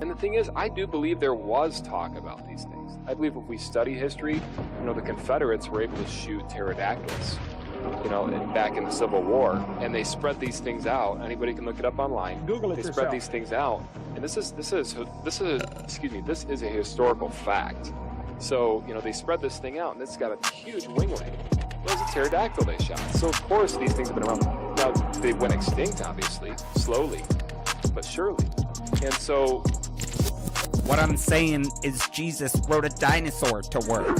And the thing is, I do believe there was talk about these things. I believe if we study history, the Confederates were able to shoot pterodactyls, back in the Civil War, and they spread these things out. Anybody can look it up online. Google it They yourself. spread these things out, and this is a historical fact. So, they spread this thing out, and it's got a huge winglet. It was a pterodactyl they shot. So, of course, these things have been around. Now, they went extinct, obviously, slowly, but surely. And so... What I'm saying is Jesus wrote a dinosaur to work.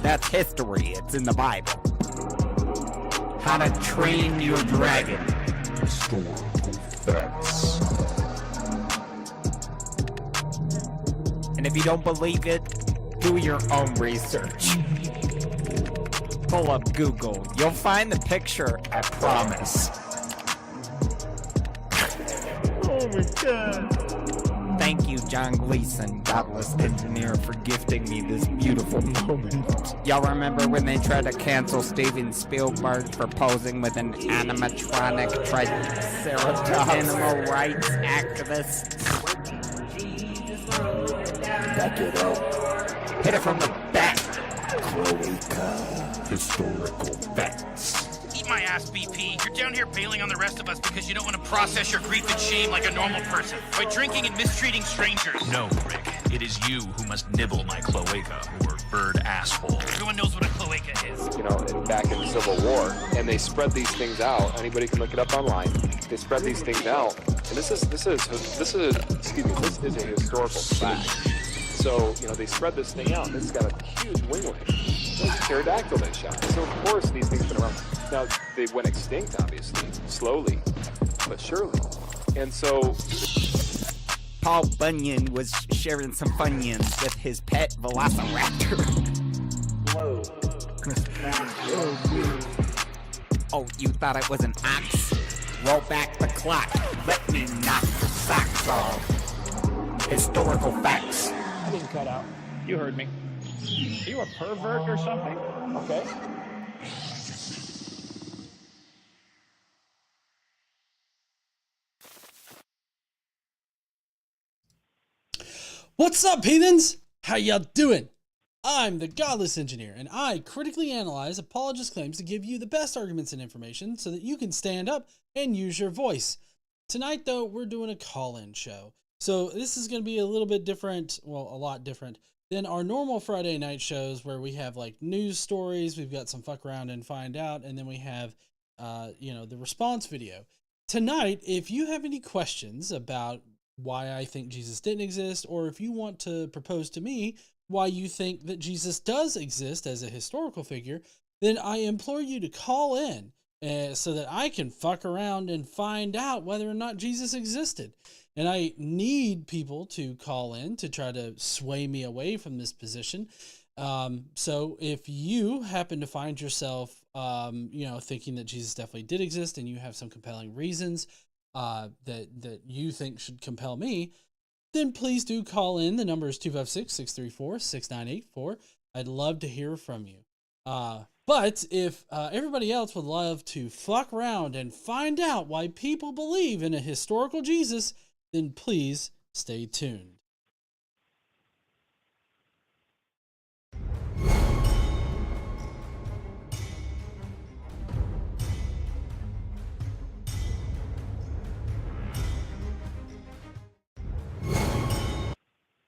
That's history. It's in the Bible. How to Train Your Dragon. Historical facts. And if you don't believe it, do your own research. Pull up Google. You'll find the picture, I promise. Oh my God. Thank you, John Gleason, Godless engineer, for gifting me this beautiful moment. Y'all remember when they tried to cancel Steven Spielberg for posing with an animatronic triceratops animal rights activist? Back it up. Hit it from the back. Cloaca. Historical facts. Eat my ass, BP. You're down here bailing on the rest of us because you don't want to process your grief and shame like a normal person by drinking and mistreating strangers. No, Rick. It is you who must nibble my cloaca, or bird asshole. Everyone knows what a cloaca is. Back in the Civil War, and they spread these things out. Anybody can look it up online. They spread these things out, and this is a historical fact. So, they spread this thing out, and it's got a huge winglet. It was a pterodactyl they shot. So, of course, these things have been around. Now, they went extinct, obviously, slowly, but surely. And so... Paul Bunyan was sharing some Funyuns with his pet velociraptor. Whoa. Oh, you thought it was an ox? Roll back the clock. Let me knock your socks off. Historical facts. I didn't cut out. You heard me. Are you a pervert or something? Okay. What's up, heathens? How y'all doing? I'm the Godless Engineer, and I critically analyze apologist claims to give you the best arguments and information so that you can stand up and use your voice. Tonight, though, we're doing a call-in show. So this is going to be a little bit different, well, a lot different than our normal Friday night shows where we have like news stories, we've got some fuck around and find out, and then we have, the response video. Tonight, if you have any questions about why I think Jesus didn't exist, or if you want to propose to me why you think that Jesus does exist as a historical figure, then I implore you to call in so that I can fuck around and find out whether or not Jesus existed. And I need people to call in to try to sway me away from this position. So if you happen to find yourself, thinking that Jesus definitely did exist and you have some compelling reasons that you think should compel me, then please do call in. The number is 256-634-6984. I'd love to hear from you. But if everybody else would love to fuck around and find out why people believe in a historical Jesus, then please stay tuned.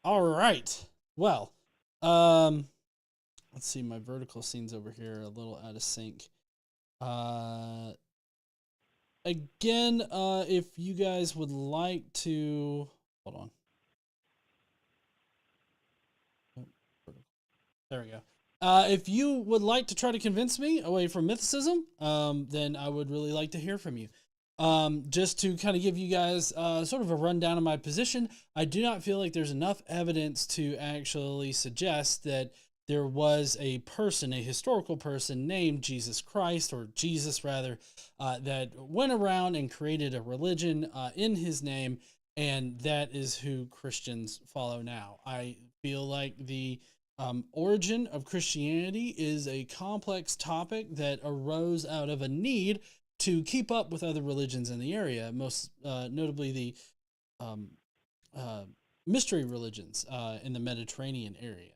All right. Well, let's see. My vertical scene's over here a little out of sync. Again, if you guys would like to, hold on. There we go. If you would like to try to convince me away from mythicism, then I would really like to hear from you. Just to kind of give you guys sort of a rundown of my position, I do not feel like there's enough evidence to actually suggest that there was a person, a historical person named Jesus Christ, or Jesus rather, that went around and created a religion in his name, and that is who Christians follow now. I feel like the origin of Christianity is a complex topic that arose out of a need to keep up with other religions in the area, most notably the mystery religions in the Mediterranean area.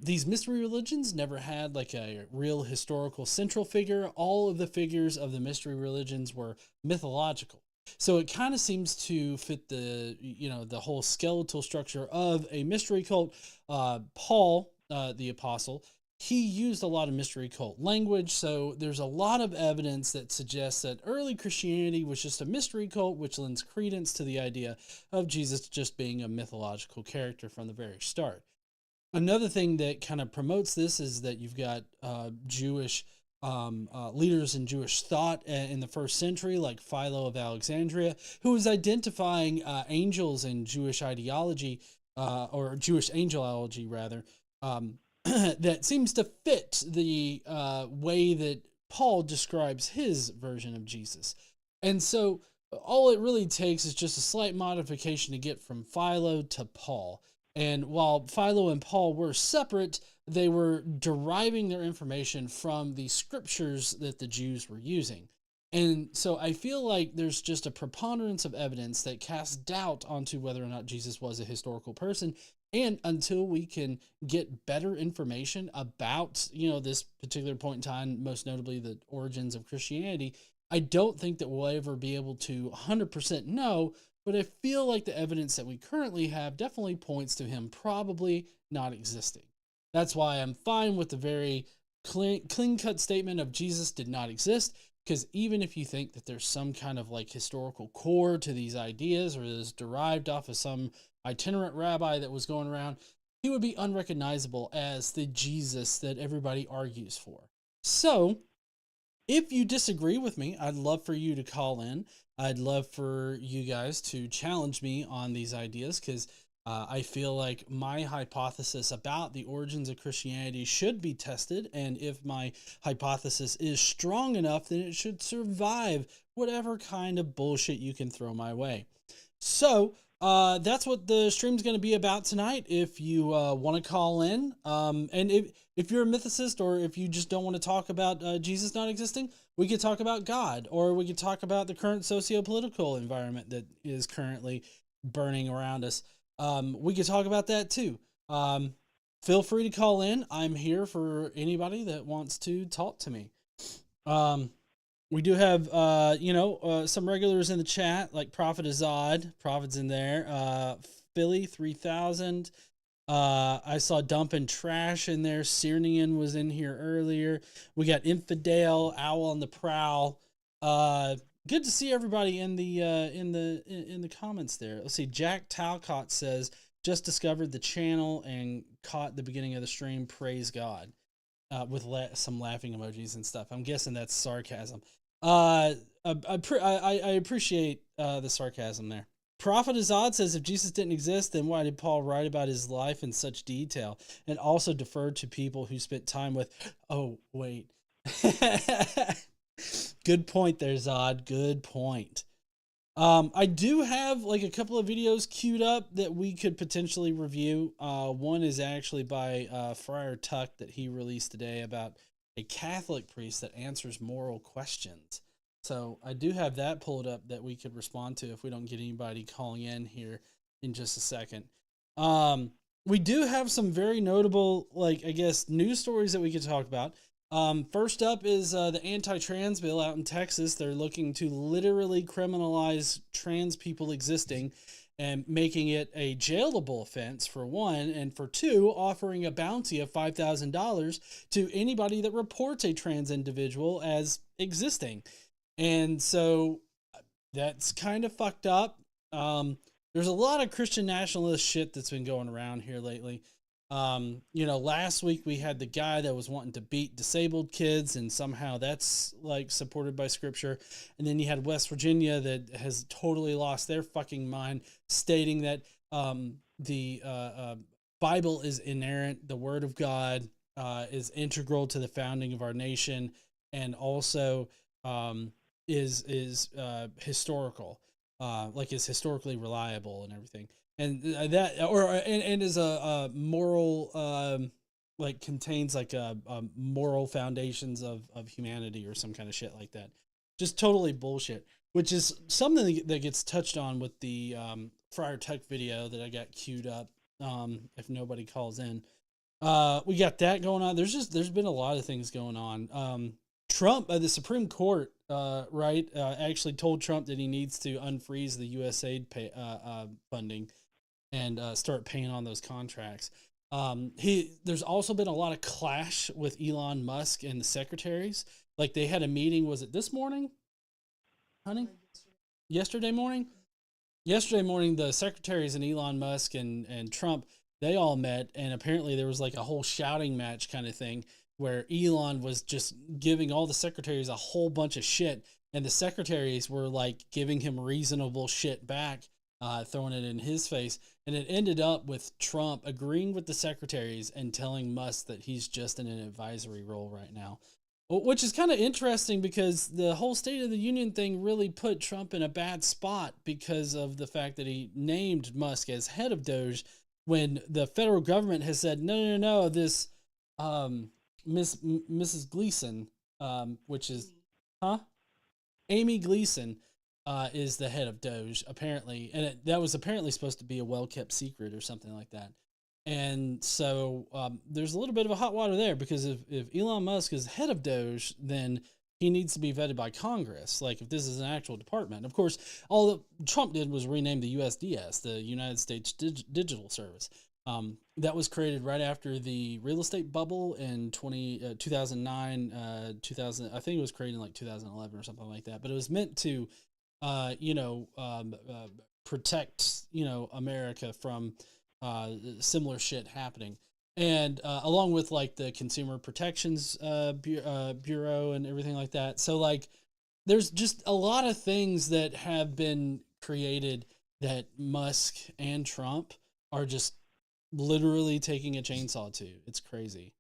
These mystery religions never had like a real historical central figure. All of the figures of the mystery religions were mythological. So it kind of seems to fit the, the whole skeletal structure of a mystery cult. Paul, the apostle, he used a lot of mystery cult language. So there's a lot of evidence that suggests that early Christianity was just a mystery cult, which lends credence to the idea of Jesus just being a mythological character from the very start. Another thing that kind of promotes this is that you've got Jewish leaders in Jewish thought in the first century, like Philo of Alexandria, who was identifying angels in Jewish ideology, or Jewish angelology, rather, that seems to fit the way that Paul describes his version of Jesus. And so all it really takes is just a slight modification to get from Philo to Paul. And while Philo and Paul were separate, they were deriving their information from the scriptures that the Jews were using. And so I feel like there's just a preponderance of evidence that casts doubt onto whether or not Jesus was a historical person. And until we can get better information about, this particular point in time, most notably the origins of Christianity, I don't think that we'll ever be able to 100% know. But I feel like the evidence that we currently have definitely points to him probably not existing. That's why I'm fine with the very clean-cut statement of Jesus did not exist, because even if you think that there's some kind of like historical core to these ideas or is derived off of some itinerant rabbi that was going around, he would be unrecognizable as the Jesus that everybody argues for. So, if you disagree with me, I'd love for you to call in. I'd love for you guys to challenge me on these ideas, because I feel like my hypothesis about the origins of Christianity should be tested. And if my hypothesis is strong enough, then it should survive whatever kind of bullshit you can throw my way. So that's what the stream's going to be about tonight. If you want to call in, and if you're a mythicist, or if you just don't want to talk about Jesus not existing, we could talk about God, or we could talk about the current socio-political environment that is currently burning around us. We could talk about that too. Feel free to call in. I'm here for anybody that wants to talk to me. We do have, some regulars in the chat, like Prophet Azad. Prophet's in there. Philly 3000. I saw Dumping Trash in there. Sirnian was in here earlier. We got Infidel, Owl on the Prowl. Good to see everybody in the comments there. Let's see. Jack Talcott says, just discovered the channel and caught the beginning of the stream. Praise God. With some laughing emojis and stuff. I'm guessing that's sarcasm. I appreciate the sarcasm there. Prophet Azad says, if Jesus didn't exist, then why did Paul write about his life in such detail and also deferred to people who spent time with... Oh, wait. Good point there, Zod. Good point. I do have like a couple of videos queued up that we could potentially review. One is actually by Friar Tuck that he released today about a Catholic priest that answers moral questions. So I do have that pulled up that we could respond to if we don't get anybody calling in here in just a second. We do have some very notable, news stories that we could talk about. First up is the anti-trans bill out in Texas. They're looking to literally criminalize trans people existing and making it a jailable offense, for one, and for two, offering a bounty of $5,000 to anybody that reports a trans individual as existing. And so that's kind of fucked up. There's a lot of Christian nationalist shit that's been going around here lately. Last week we had the guy that was wanting to beat disabled kids, and somehow that's like supported by scripture. And then you had West Virginia that has totally lost their fucking mind, stating that the Bible is inerrant, the Word of God is integral to the founding of our nation, and also is historical, is historically reliable and everything. And and is a moral, contains moral foundations of humanity or some kind of shit like that. Just totally bullshit. which is something that gets touched on with the Friar Tuck video that I got queued up. If nobody calls in, we got that going on. There's been a lot of things going on. Trump, the Supreme Court, actually told Trump that he needs to unfreeze the USAID funding and start paying on those contracts. There's also been a lot of clash with Elon Musk and the secretaries. Like they had a meeting, was it this morning, honey? Yesterday morning? Yesterday morning, the secretaries and Elon Musk and Trump, they all met, and apparently there was like a whole shouting match kind of thing where Elon was just giving all the secretaries a whole bunch of shit, and the secretaries were like giving him reasonable shit back, throwing it in his face. And it ended up with Trump agreeing with the secretaries and telling Musk that he's just in an advisory role right now, which is kind of interesting because the whole State of the Union thing really put Trump in a bad spot because of the fact that he named Musk as head of Doge when the federal government has said, no, this Mrs. Gleason, which is, Amy Gleason, is the head of Doge, apparently. And that was apparently supposed to be a well-kept secret or something like that. And so there's a little bit of a hot water there because if Elon Musk is head of Doge, then he needs to be vetted by Congress. Like if this is an actual department. Of course, all that Trump did was rename the USDS, the United States Digital Service. That was created right after the real estate bubble in 2009, I think it was created in like 2011 or something like that. But it was meant to, protect, America from similar shit happening. And along with like the Consumer Protections Bureau and everything like that. So like there's just a lot of things that have been created that Musk and Trump are just literally taking a chainsaw to. It's crazy.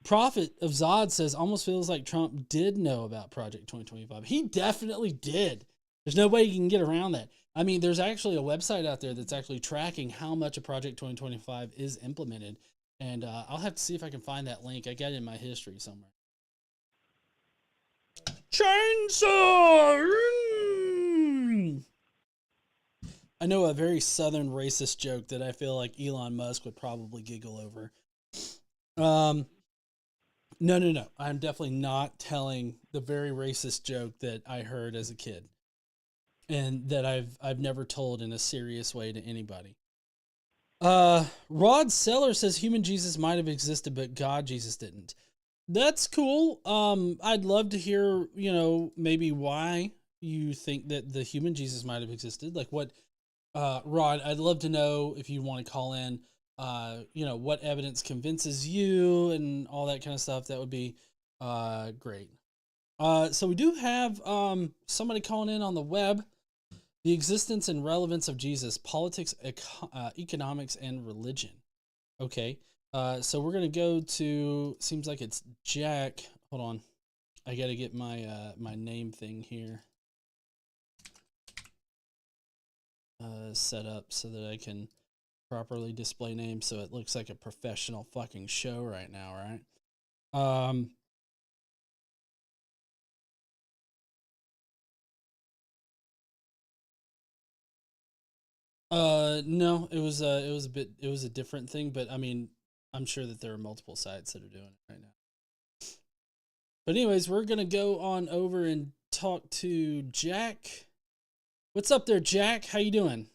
Prophet of Zod says, almost feels like Trump did know about Project 2025. He definitely did. There's no way you can get around that. I mean, there's actually a website out there that's actually tracking how much of Project 2025 is implemented. And I'll have to see if I can find that link. I got it in my history somewhere. Chainsaw! I know a very southern racist joke that I feel like Elon Musk would probably giggle over. No. I'm definitely not telling the very racist joke that I heard as a kid. And that I've never told in a serious way to anybody. Rod Seller says human Jesus might have existed, but God Jesus didn't. That's cool. I'd love to hear, maybe why you think that the human Jesus might have existed. Like what, Rod, I'd love to know if you want to call in, what evidence convinces you and all that kind of stuff. That would be, great. So we do have, somebody calling in on the web. The existence and relevance of Jesus, politics, economics, and religion. Okay, so we're going to go to, seems like it's Jack. Hold on. I got to get my my name thing here set up so that I can properly display names so it looks like a professional fucking show right now, right? No, it was a different thing, but I mean, I'm sure that there are multiple sites that are doing it right now. But anyways, we're going to go on over and talk to Jack. What's up there, Jack? How you doing?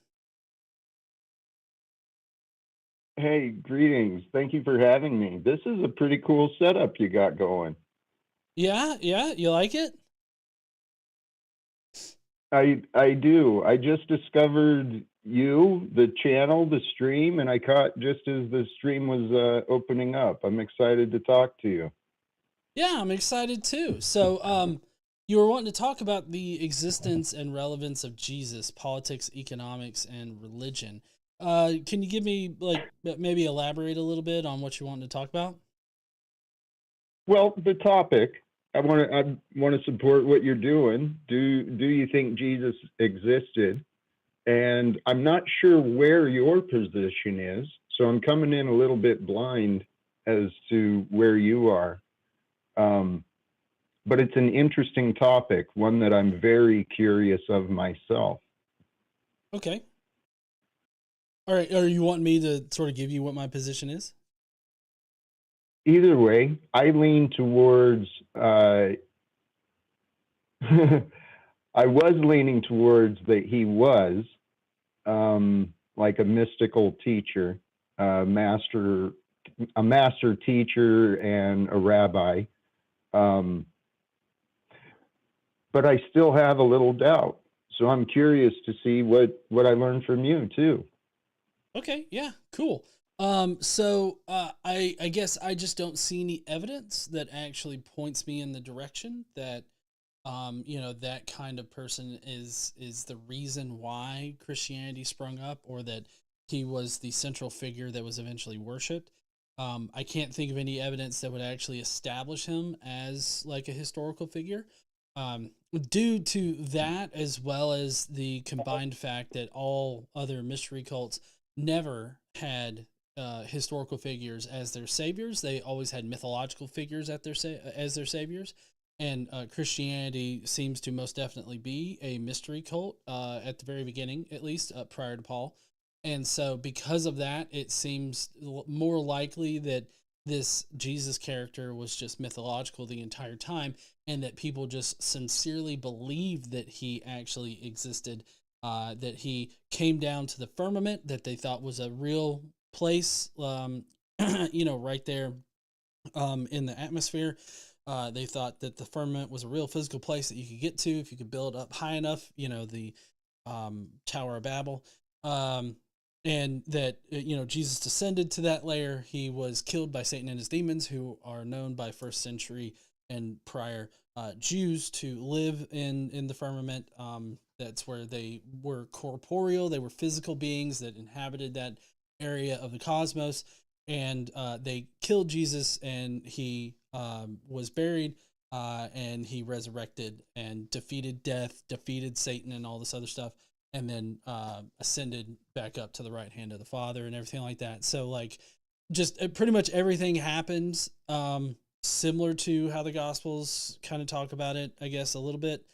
Hey, greetings. Thank you for having me. This is a pretty cool setup you got going. Yeah, you like it? I do. I just discovered the channel, the stream, and I caught just as the stream was opening up. I'm excited to talk to you. Yeah, I'm excited too. So, you were wanting to talk about the existence and relevance of Jesus, politics, economics, and religion. Can you give me, maybe elaborate a little bit on what you wanted to talk about? Well, the topic, I want to support what you're doing. Do you think Jesus existed? And I'm not sure where your position is, so I'm coming in a little bit blind as to where you are. but it's an interesting topic, one that I'm very curious of myself. Okay. All right. Are you wanting me to sort of give you what my position is? Either way, I lean towards, I was leaning towards that he was like a mystical teacher, a master teacher and a rabbi. But I still have a little doubt. So I'm curious to see what I learned from you too. Okay. Yeah. Cool. I guess I just don't see any evidence that actually points me in the direction that, that kind of person is the reason why Christianity sprung up, or that he was the central figure that was eventually worshipped. I can't think of any evidence that would actually establish him as like a historical figure. Due to that, as well as the combined fact that all other mystery cults never had historical figures as their saviors. They always had mythological figures as their saviors. And Christianity seems to most definitely be a mystery cult at the very beginning, at least prior to Paul. And so because of that, it seems more likely that this Jesus character was just mythological the entire time, and that people just sincerely believed that he actually existed, that he came down to the firmament that they thought was a real place, right there in the atmosphere. They thought that the firmament was a real physical place that you could get to if you could build up high enough, the Tower of Babel. And that, Jesus descended to that layer. He was killed by Satan and his demons, who are known by first century and prior Jews to live in the firmament. That's where they were corporeal. They were physical beings that inhabited that area of the cosmos. And they killed Jesus, and he was buried, and he resurrected and defeated death, defeated Satan and all this other stuff, and then ascended back up to the right hand of the Father and everything like that. So like just pretty much everything happens similar to how the Gospels kind of talk about it, I guess, a little bit.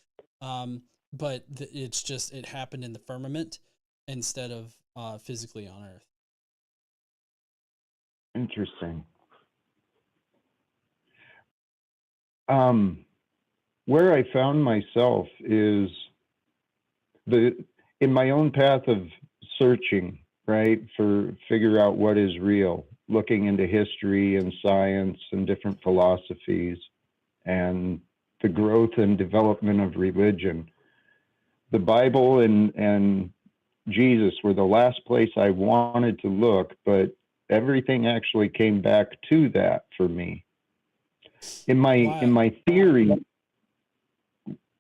But it's just, it happened in the firmament instead of physically on earth. Interesting. Where I found myself is in my own path of searching, right, for figure out what is real, looking into history and science and different philosophies and the growth and development of religion. The Bible and Jesus were the last place I wanted to look, but everything actually came back to that for me. In my theory,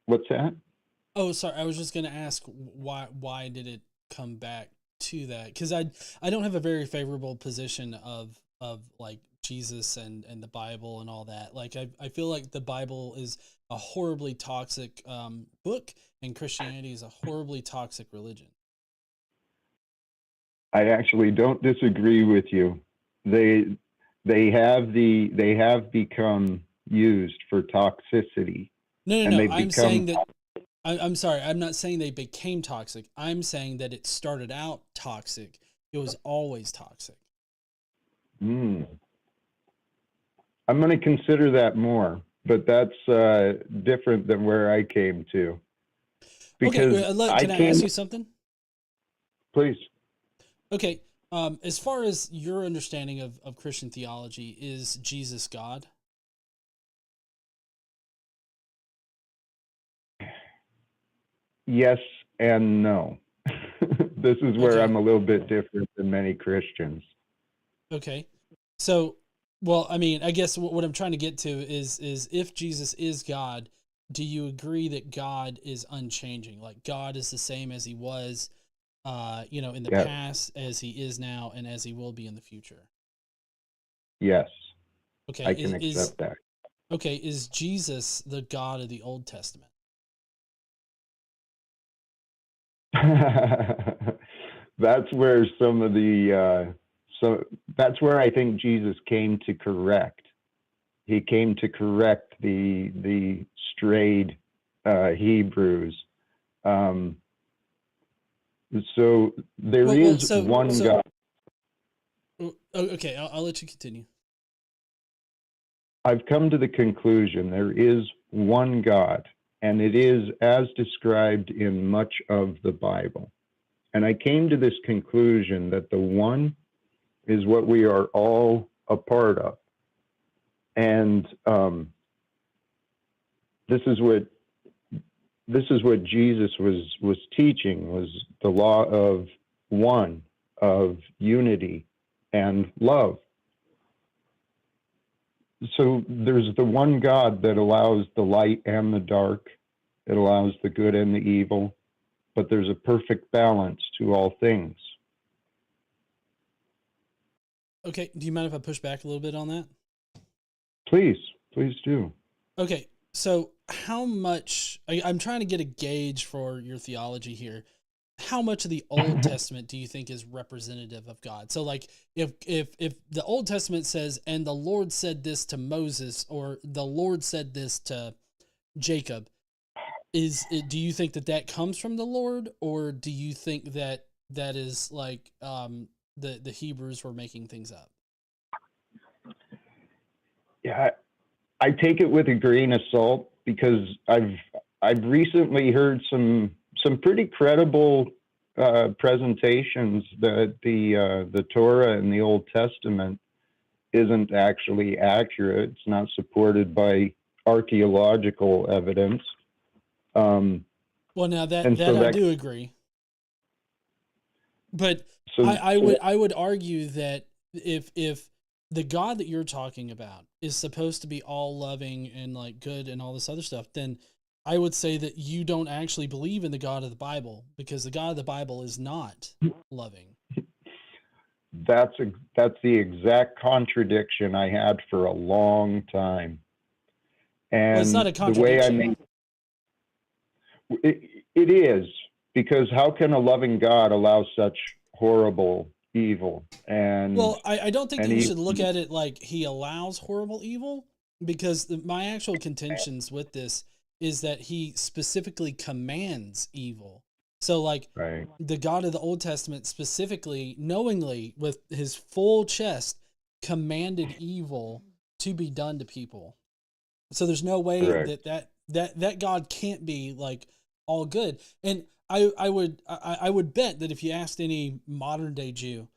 what's that? Oh, sorry. I was just going to ask why did it come back to that? Because I don't have a very favorable position of like Jesus and the Bible and all that. Like I feel like the Bible is a horribly toxic book, and Christianity is a horribly toxic religion. I actually don't disagree with you. They have become used for toxicity. No. I'm saying that. I'm sorry. I'm not saying they became toxic. I'm saying that it started out toxic. It was always toxic. I'm going to consider that more, but that's different than where I came to. Because can I ask you something? Please. Okay. As far as your understanding of Christian theology, is Jesus God? Yes and no. This is where Okay. I'm a little bit different than many Christians. Okay. So, well, I mean, I guess what I'm trying to get to is if Jesus is God, do you agree that God is unchanging? Like God is the same as he was, in the past, as he is now, and as he will be in the future? Yes. Okay. I can accept that. Okay. Is Jesus the God of the Old Testament? That's where some of the that's where I think Jesus came to correct. He came to correct the strayed Hebrews. So there is one God. Okay, I'll let you continue. I've come to the conclusion there is one God, and it is as described in much of the Bible. And I came to this conclusion that the one is what we are all a part of. And this is what Jesus was teaching, was the law of one, of unity and love. So there's the one God that allows the light and the dark. It allows the good and the evil, but there's a perfect balance to all things. Okay, do you mind if I push back a little bit on that? Please do. Okay, so how much, I'm trying to get a gauge for your theology here. How much of the Old Testament do you think is representative of God? So like if the Old Testament says, and the Lord said this to Moses, or the Lord said this to Jacob, do you think that comes from the Lord, or do you think that is like the Hebrews were making things up? Yeah, I take it with a grain of salt, because I've recently heard some pretty credible presentations that the Torah and the Old Testament isn't actually accurate. It's not supported by archaeological evidence. Well, now that I do agree, but I would argue that if the God that you're talking about is supposed to be all loving and like good and all this other stuff, then I would say that you don't actually believe in the God of the Bible, because the God of the Bible is not loving. That's the exact contradiction I had for a long time. And well, it's not a contradiction. It is, because how can a loving God allow such horrible evil? And well, I don't think that you should look at it like he allows horrible evil, because my actual contentions with this is that he specifically commands evil. So like right. The God of the Old Testament specifically, knowingly, with his full chest, commanded evil to be done to people. So there's no way that God can't be like all good. And I would bet that if you asked any modern day Jew,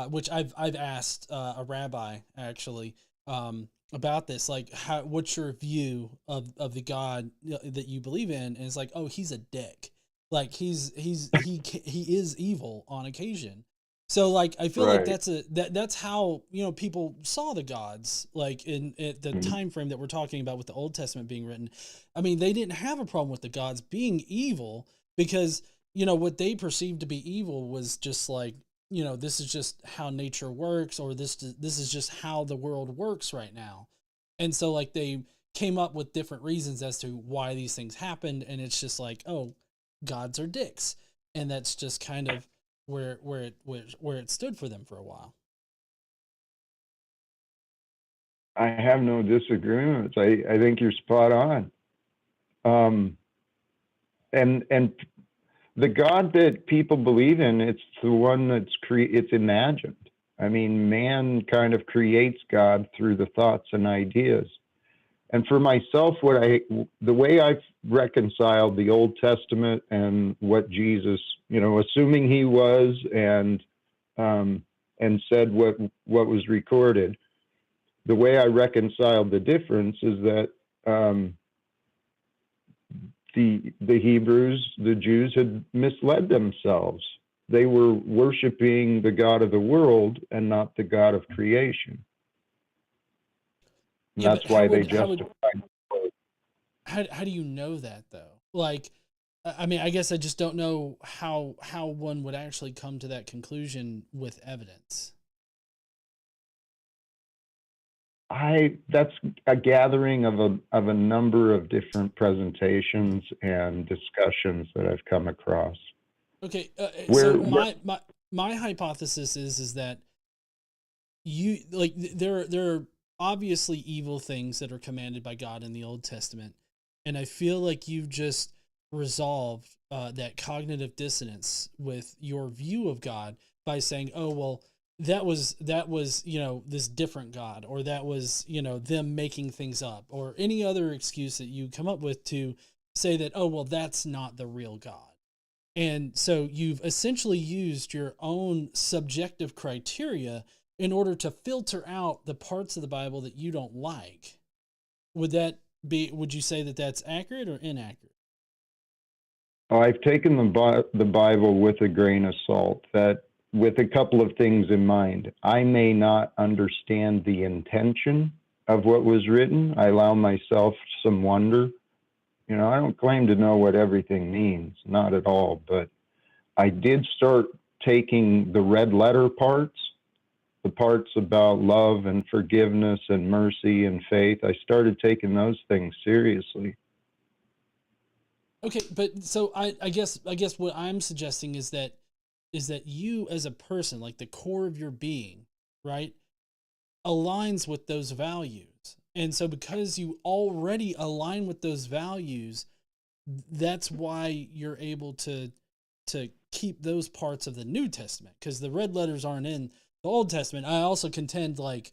which I've asked a rabbi actually about this, like what's your view of the God that you believe in? And it's like, oh, he's a dick. Like he is evil on occasion. So like I feel like that's how people saw the gods, like in the time frame that we're talking about with the Old Testament being written. I mean, they didn't have a problem with the gods being evil, because what they perceived to be evil was just like, this is just how nature works, or this is just how the world works right now. And so like they came up with different reasons as to why these things happened, and it's just like, oh, gods are dicks. And that's just kind of where it stood for them for a while. I have no disagreements. I think you're spot on. And the God that people believe in, it's the one that's it's imagined. I mean, man kind of creates God through the thoughts and ideas. And for myself, the way I've reconciled the Old Testament and what Jesus, assuming he was and said what was recorded, the way I reconciled the difference is that the Hebrews, the Jews, had misled themselves. They were worshiping the God of the world and not the God of creation. Yeah, that's why they justified. How do you know that though? Like, I mean, I guess I just don't know how one would actually come to that conclusion with evidence. That's a gathering of a number of different presentations and discussions that I've come across. Okay, so my hypothesis is that you like there are obviously evil things that are commanded by God in the Old Testament. And I feel like you've just resolved that cognitive dissonance with your view of God by saying, oh, well, that was, this different God, or that was, them making things up, or any other excuse that you come up with to say that, oh, well, that's not the real God. And so you've essentially used your own subjective criteria in order to filter out the parts of the Bible that you don't like. Would you say that that's accurate or inaccurate? I've taken the Bible with a grain of salt, that with a couple of things in mind. I may not understand the intention of what was written. I allow myself some wonder. I don't claim to know what everything means, not at all, but I did start taking the red letter parts, the parts about love and forgiveness and mercy and faith. I started taking those things seriously. Okay, but so I guess what I'm suggesting is that you as a person, like the core of your being, right, aligns with those values. And so because you already align with those values, that's why you're able to keep those parts of the New Testament, because the red letters aren't in the Old Testament. I also contend, like,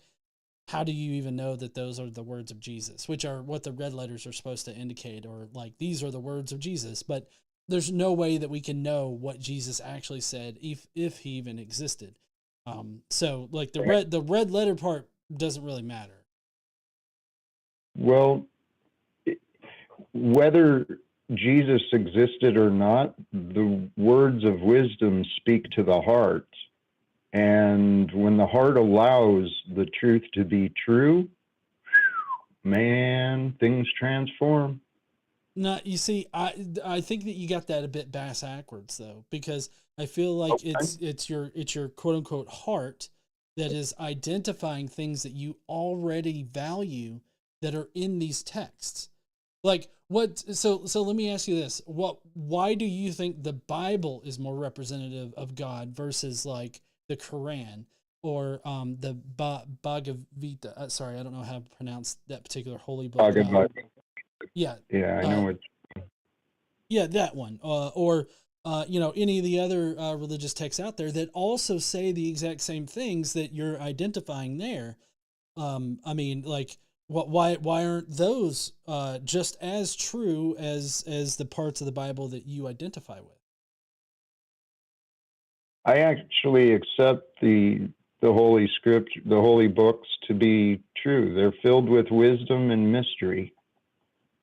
how do you even know that those are the words of Jesus, which are what the red letters are supposed to indicate, or like these are the words of Jesus? But there's no way that we can know what Jesus actually said if he even existed. So like the red letter part doesn't really matter. Well, whether Jesus existed or not, the words of wisdom speak to the heart. And when the heart allows the truth to be true, man, things transform. No, you see, I think that you got that a bit backwards though, because I feel like it's your quote unquote heart that is identifying things that you already value that are in these texts. Like what? So let me ask you this: why do you think the Bible is more representative of God versus like the Quran or the Bhagavad Gita? Sorry, I don't know how to pronounce that particular holy book. Yeah, I know it. Yeah, that one, or any of the other religious texts out there that also say the exact same things that you're identifying there. I mean, like, why aren't those just as true as the parts of the Bible that you identify with? I actually accept the Holy Scripture, the holy books, to be true. They're filled with wisdom and mystery.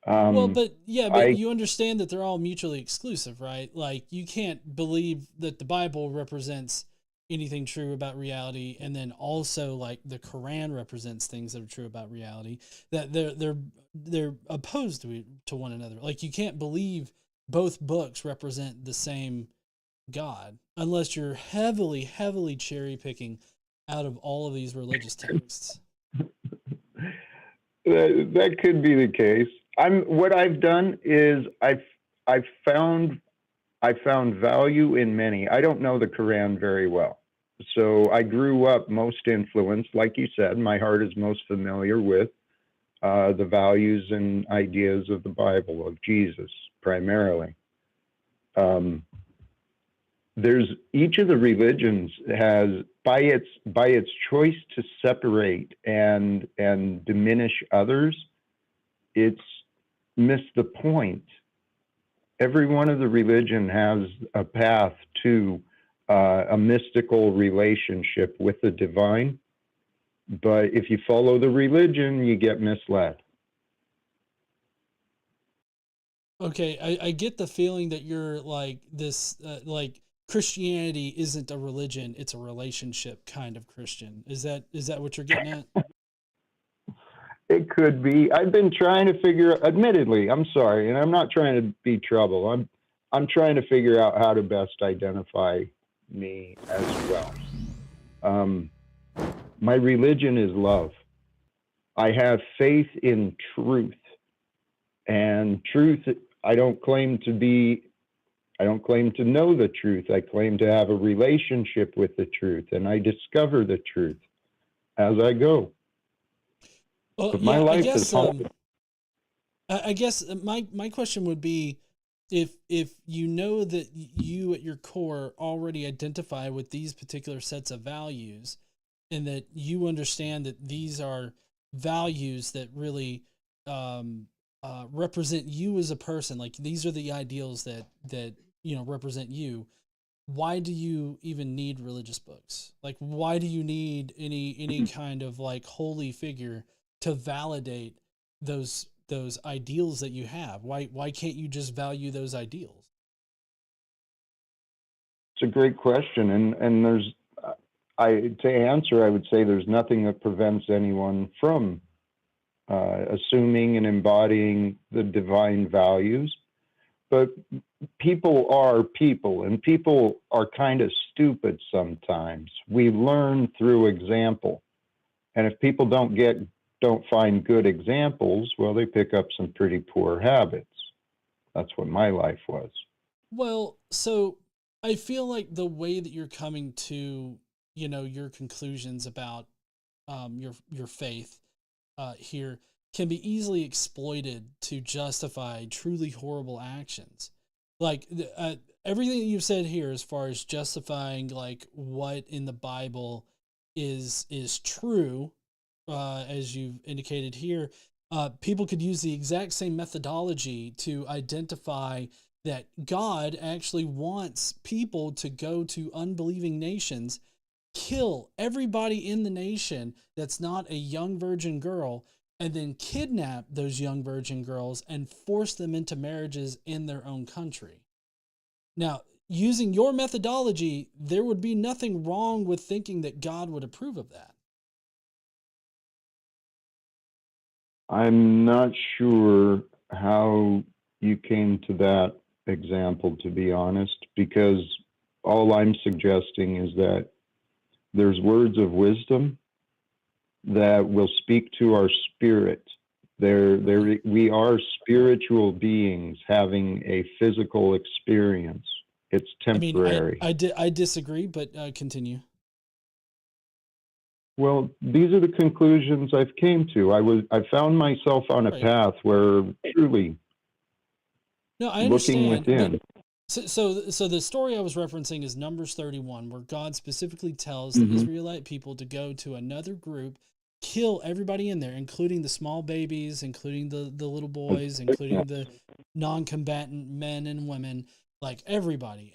But you understand that they're all mutually exclusive, right? Like, you can't believe that the Bible represents anything true about reality, and then also like the Quran represents things that are true about reality. That they're opposed to one another. Like, you can't believe both books represent the same God unless you're heavily cherry picking out of all of these religious texts. That could be the case. What I've done is I've found value in many. I don't know the Quran very well, so I grew up most influenced, like you said. My heart is most familiar with the values and ideas of the Bible, of Jesus primarily. There's each of the religions has, by its choice to separate and diminish others, it's missed the point. Every one of the religion has a path to a mystical relationship with the divine, but if you follow the religion, you get misled. Okay, I get the feeling that you're like this, like Christianity isn't a religion; it's a relationship kind of Christian. Is that what you're getting at? It could be. I've been trying to figure. Admittedly, I'm sorry, and I'm not trying to be trouble. I'm trying to figure out how to best identify me as well. My religion is love. I have faith in truth, and truth. I don't claim to know the truth. I claim to have a relationship with the truth, and I discover the truth as I go. Well, But my yeah, life is hard. I guess my question would be, if you know that you at your core already identify with these particular sets of values, and that you understand that these are values that really represent you as a person, like these are the ideals that represent you. Why do you even need religious books? Like, why do you need any kind of like holy figure to validate those ideals that you have? Why can't you just value those ideals? It's a great question, and there's, to answer, I would say there's nothing that prevents anyone from assuming and embodying the divine values. But people are people, and people are kind of stupid sometimes. We learn through example, and if people don't find good examples, well, they pick up some pretty poor habits. That's what my life was. Well, so I feel like the way that you're coming to, your conclusions about your faith here can be easily exploited to justify truly horrible actions. Like everything that you've said here, as far as justifying like what in the Bible is true, as you've indicated here, people could use the exact same methodology to identify that God actually wants people to go to unbelieving nations, kill everybody in the nation that's not a young virgin girl, and then kidnap those young virgin girls and force them into marriages in their own country. Now, using your methodology, there would be nothing wrong with thinking that God would approve of that. I'm not sure how you came to that example, to be honest, because all I'm suggesting is that there's words of wisdom that will speak to our spirit. We are spiritual beings having a physical experience. It's temporary. I disagree, but continue. Well, these are the conclusions I've came to. I found myself on a path where truly I looking within. So the story I was referencing is Numbers 31, where God specifically tells the Israelite people to go to another group, kill everybody in there, including the small babies, including the little boys, including the non-combatant men and women, like everybody,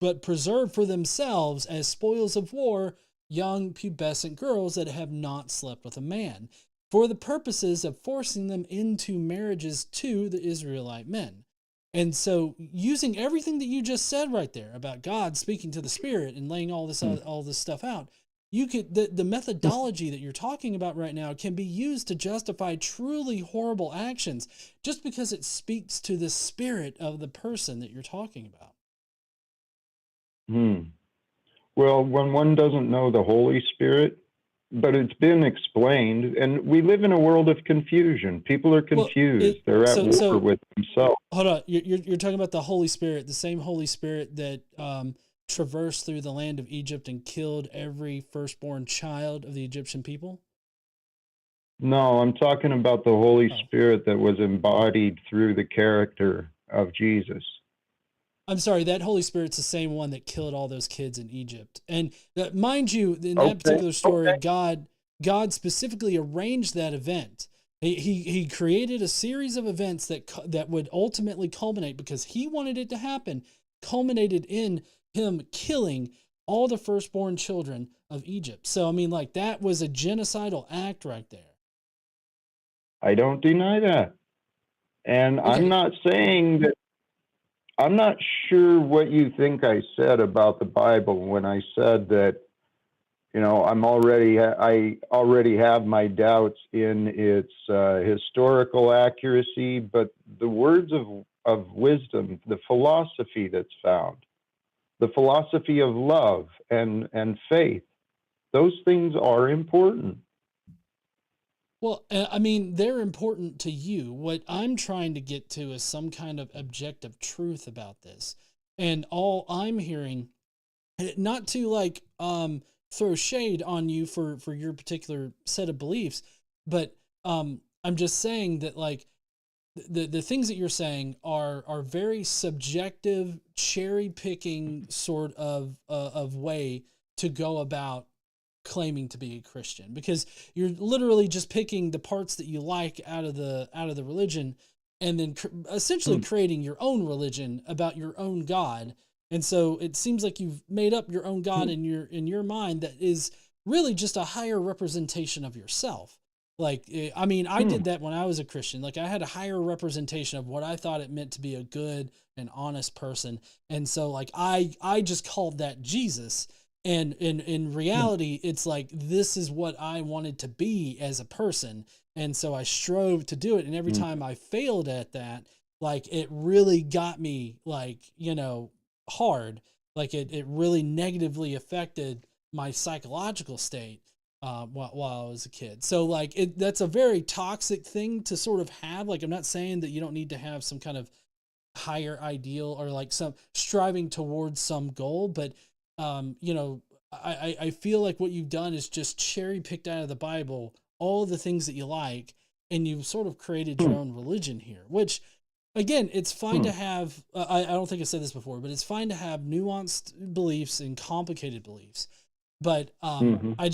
but preserve for themselves as spoils of war young pubescent girls that have not slept with a man, for the purposes of forcing them into marriages to the Israelite men. And so, using everything that you just said right there about God speaking to the Spirit and laying all this stuff out, you could the methodology that you're talking about right now can be used to justify truly horrible actions, just because it speaks to the spirit of the person that you're talking about. Well, when one doesn't know the Holy Spirit, but it's been explained, and we live in a world of confusion. People are confused. They're at war with themselves. Hold on. You're talking about the Holy Spirit, the same Holy Spirit that traversed through the land of Egypt and killed every firstborn child of the Egyptian people? No, I'm talking about the Holy Spirit that was embodied through the character of Jesus. I'm sorry, that Holy Spirit's the same one that killed all those kids in Egypt. And mind you, in that particular story, God specifically arranged that event. He created a series of events that would ultimately culminate, because he wanted it to happen, culminated in him killing all the firstborn children of Egypt. So, I mean, like, that was a genocidal act right there. I don't deny that. And okay. I'm not saying that. I'm not sure what you think I said about the Bible when I said that, I already have my doubts in its historical accuracy, but the words of wisdom, the philosophy that's found, the philosophy of love and faith, those things are important. Well, I mean, they're important to you. What I'm trying to get to is some kind of objective truth about this. And all I'm hearing, not to like throw shade on you for your particular set of beliefs, but I'm just saying that like the things that you're saying are very subjective, cherry picking sort of way to go about claiming to be a Christian, because you're literally just picking the parts that you like out of the religion, and then essentially creating your own religion about your own God. And so it seems like you've made up your own God in your mind that is really just a higher representation of yourself. Like, I mean, I did that when I was a Christian. Like, I had a higher representation of what I thought it meant to be a good and honest person. And so like, I just called that Jesus. And in reality, it's like, this is what I wanted to be as a person. And so I strove to do it. And every time I failed at that, like, it really got me, like, you know, hard. Like, it really negatively affected my psychological state while I was a kid. So like, that's a very toxic thing to sort of have. Like, I'm not saying that you don't need to have some kind of higher ideal or like some striving towards some goal, but you know, I feel like what you've done is just cherry picked out of the Bible all the things that you like, and you've sort of created your own religion here, which again, it's fine to have, I don't think I said this before, but it's fine to have nuanced beliefs and complicated beliefs. But I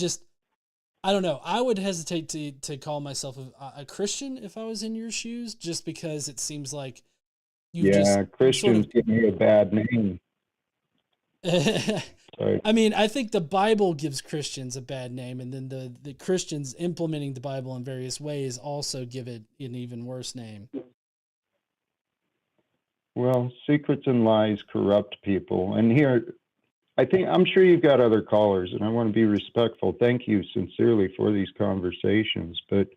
don't know. I would hesitate to call myself a Christian if I was in your shoes, just because it seems like Christians give me a bad name. I mean, I think the Bible gives Christians a bad name, and then the Christians implementing the Bible in various ways also give it an even worse name. Well, secrets and lies corrupt people. And here, I'm sure you've got other callers, and I want to be respectful. Thank you sincerely for these conversations. But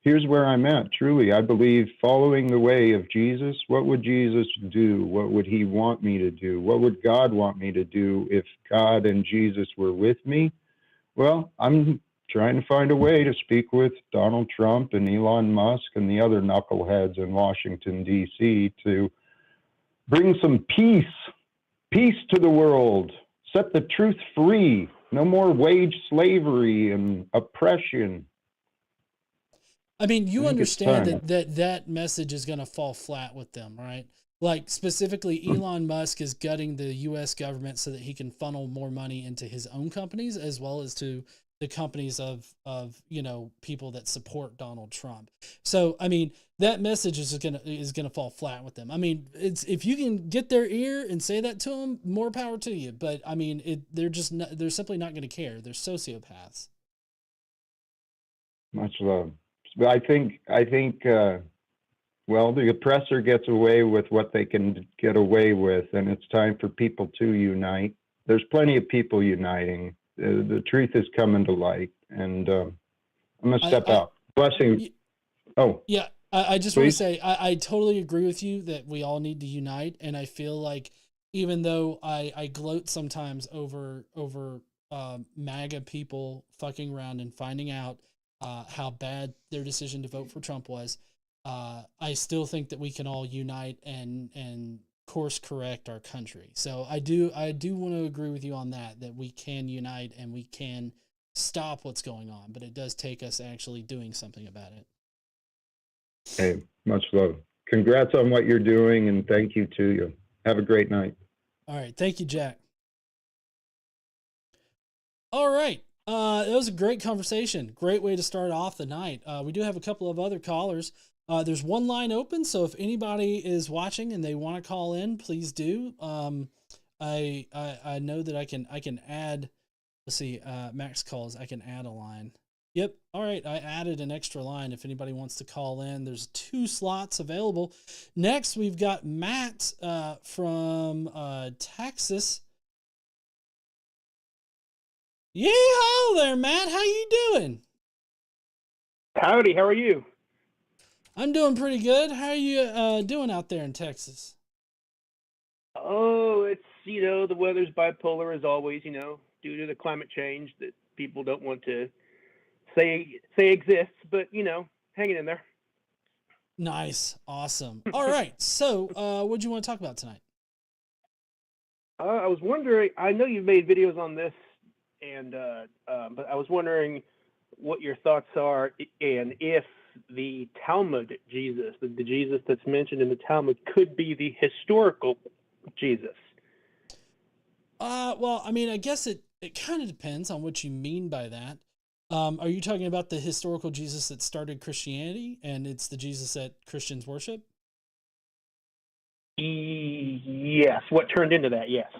here's where I'm at. Truly, I believe following the way of Jesus. What would Jesus do? What would he want me to do? What would God want me to do if God and Jesus were with me? Well, I'm trying to find a way to speak with Donald Trump and Elon Musk and the other knuckleheads in Washington, D.C. to bring some peace to the world. Set the truth free. No more wage slavery and oppression. I mean, you understand that message is going to fall flat with them, right? Like, specifically, Elon Musk is gutting the U.S. government so that he can funnel more money into his own companies, as well as to the companies of you know, people that support Donald Trump. So, I mean, that message is gonna fall flat with them. I mean, it's, if you can get their ear and say that to them, more power to you. But I mean, they're simply not going to care. They're sociopaths. Much love. But I think well, the oppressor gets away with what they can get away with, and it's time for people to unite. There's plenty of people uniting. The truth is coming to light, and I'm going to step out. Blessing. Yeah, I just want to say, I totally agree with you that we all need to unite, and I feel like even though I gloat sometimes over MAGA people fucking around and finding out how bad their decision to vote for Trump was, I still think that we can all unite and course correct our country. So I do want to agree with you on that we can unite and we can stop what's going on, but it does take us actually doing something about it. Hey, much love. Congrats on what you're doing, and thank you to you. Have a great night. All right. Thank you, Jack. All right. That was a great conversation. Great way to start off the night. We do have a couple of other callers. There's one line open, so if anybody is watching and they want to call in, please do. I know that I can add. Let's see. Max calls. I can add a line. Yep. All right. I added an extra line. If anybody wants to call in, there's 2 slots available. Next, we've got Matt from Texas. Yeehaw there, Matt. How you doing? Howdy. How are you? I'm doing pretty good. How are you doing out there in Texas? Oh, it's, the weather's bipolar as always, due to the climate change that people don't want to say exists, but, hanging in there. Nice. Awesome. All right. So, what do you want to talk about tonight? I was wondering, I know you've made videos on this, and but I was wondering what your thoughts are, and if the Talmud Jesus, the Jesus that's mentioned in the Talmud, could be the historical Jesus. Well, I mean, I guess it kind of depends on what you mean by that. Are you talking about the historical Jesus that started Christianity, and it's the Jesus that Christians worship? Yes. What turned into that? Yes.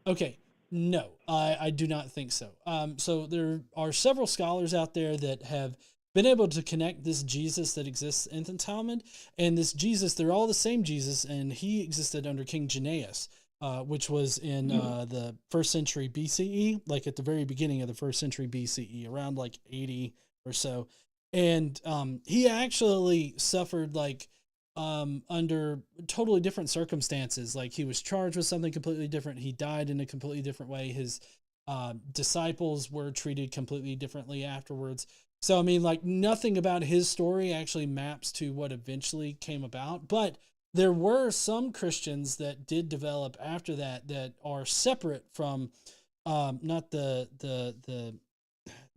Okay. No, I do not think so. So there are several scholars out there that have been able to connect this Jesus that exists in the Talmud and this Jesus. They're all the same Jesus, and he existed under King Janaeus, which was in the 1st century BCE, like at the very beginning of the 1st century BCE, around like 80 or so. And he actually suffered like under totally different circumstances. Like he was charged with something completely different. He died in a completely different way. His disciples were treated completely differently afterwards. So, I mean, like nothing about his story actually maps to what eventually came about, but there were some Christians that did develop after that that are separate from not the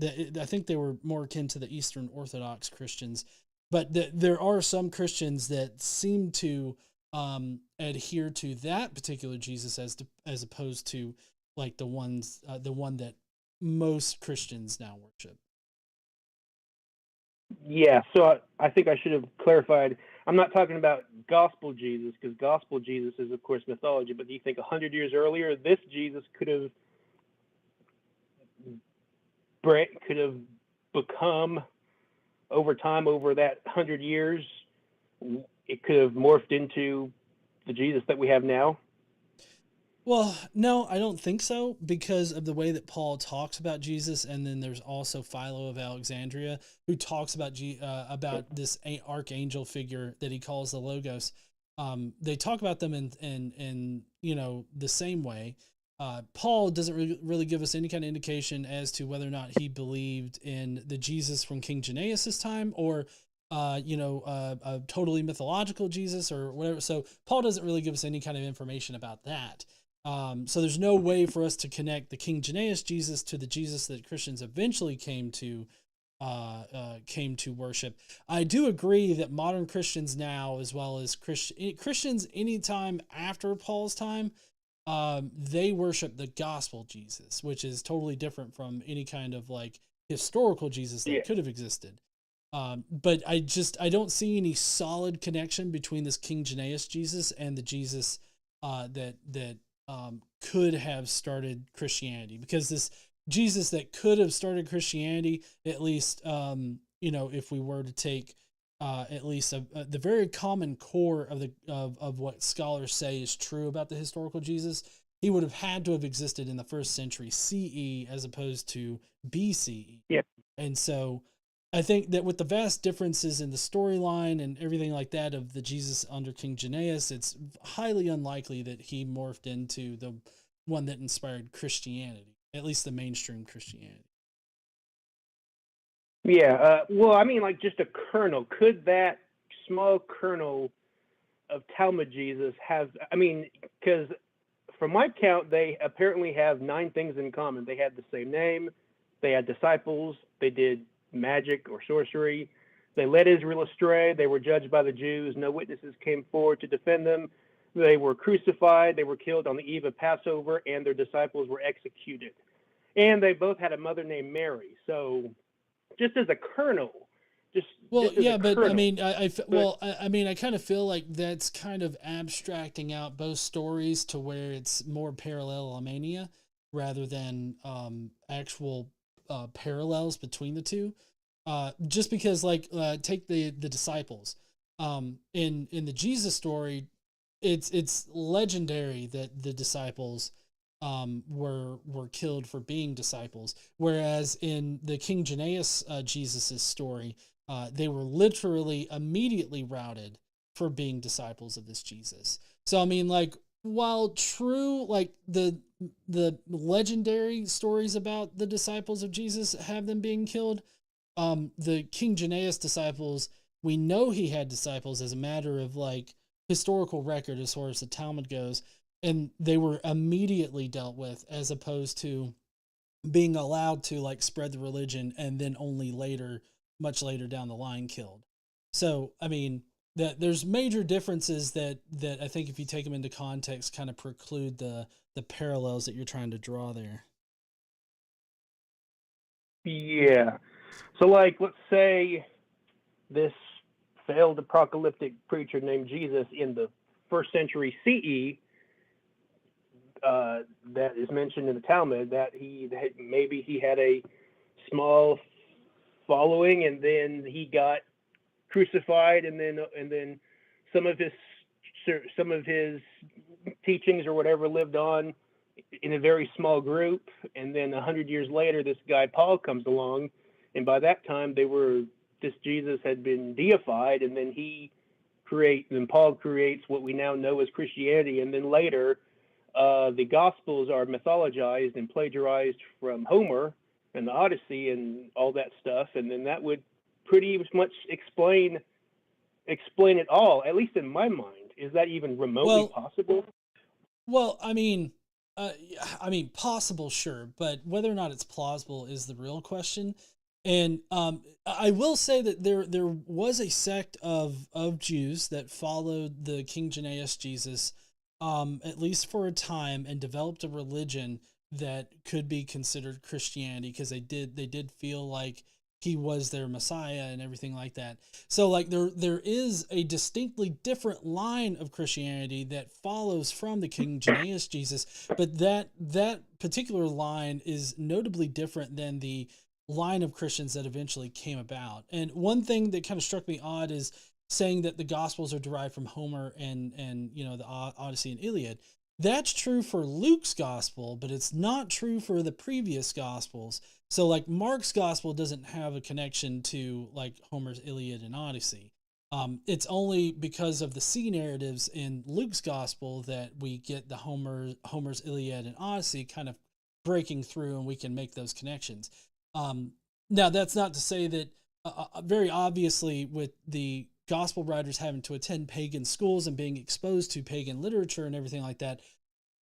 I think they were more akin to the Eastern Orthodox Christians. But there are some Christians that seem to adhere to that particular Jesus as opposed to like the one that most Christians now worship. Yeah. So I think I should have clarified. I'm not talking about gospel Jesus, because gospel Jesus is, of course, mythology. But do you think 100 years earlier, this Jesus could have become, over time, over that 100 years, it could have morphed into the Jesus that we have now? Well, no, I don't think so, because of the way that Paul talks about Jesus, and then there's also Philo of Alexandria who talks about this archangel figure that he calls the Logos. They talk about them in the same way. Paul doesn't really give us any kind of indication as to whether or not he believed in the Jesus from King Janaeus' time, or a totally mythological Jesus or whatever. So Paul doesn't really give us any kind of information about that. So there's no way for us to connect the King Janaeus Jesus to the Jesus that Christians eventually came to worship. I do agree that modern Christians now, as well as Christians anytime after Paul's time, they worship the gospel Jesus, which is totally different from any kind of like historical Jesus that could have existed. But I don't see any solid connection between this King Janaeus Jesus and the Jesus that could have started Christianity, because this Jesus that could have started Christianity, at least, if we were to take at least the very common core of what scholars say is true about the historical Jesus, he would have had to have existed in the 1st century CE as opposed to BCE. Yeah. And so I think that with the vast differences in the storyline and everything like that of the Jesus under King Janaeus, it's highly unlikely that he morphed into the one that inspired Christianity, at least the mainstream Christianity. Yeah. Well, I mean, like just a kernel. Could that small kernel of Talmud Jesus have, I mean, because from my count, they apparently have 9 things in common. They had the same name. They had disciples. They did magic or sorcery. They led Israel astray. They were judged by the Jews. No witnesses came forward to defend them. They were crucified. They were killed on the eve of Passover, and their disciples were executed. And they both had a mother named Mary. So just as a kernel, I mean, I kind of feel like that's kind of abstracting out both stories to where it's more parallelomania rather than actual parallels between the two. Just because, like, take the disciples. In the Jesus story, it's legendary that the disciples were killed for being disciples, whereas in the King Janaeus Jesus's story, they were literally immediately routed for being disciples of this Jesus. So I mean, like, while true, like the legendary stories about the disciples of Jesus have them being killed, the King Janaeus disciples, we know he had disciples as a matter of like historical record as far as the Talmud goes, and they were immediately dealt with as opposed to being allowed to like spread the religion and then only later, much later down the line, killed. So, I mean, there's major differences that I think if you take them into context, kind of preclude the parallels that you're trying to draw there. Yeah. So, like, let's say this failed apocalyptic preacher named Jesus in the first century CE, that is mentioned in the Talmud, that maybe he had a small following, and then he got crucified, and then some of his teachings or whatever lived on in a very small group, and then 100 years later, this guy Paul comes along, and by that time this Jesus had been deified, and then Paul creates what we now know as Christianity, and then later the Gospels are mythologized and plagiarized from Homer and the Odyssey and all that stuff, and then that would pretty much explain it all, at least in my mind. Is that even remotely possible? Well, I mean, possible, sure, but whether or not it's plausible is the real question. And I will say that there was a sect of Jews that followed the King Jannaeus Jesus, at least for a time, and developed a religion that could be considered Christianity, because they did feel like he was their Messiah and everything like that. So like there is a distinctly different line of Christianity that follows from the King Jannaeus Jesus, but that particular line is notably different than the line of Christians that eventually came about. And one thing that kind of struck me odd is saying that the Gospels are derived from Homer and the Odyssey and Iliad. That's true for Luke's Gospel, but it's not true for the previous Gospels. So like Mark's Gospel doesn't have a connection to like Homer's Iliad and Odyssey. It's only because of the sea narratives in Luke's Gospel that we get the Homer's Iliad and Odyssey kind of breaking through, and we can make those connections. Now, that's not to say that very obviously with the gospel writers having to attend pagan schools and being exposed to pagan literature and everything like that,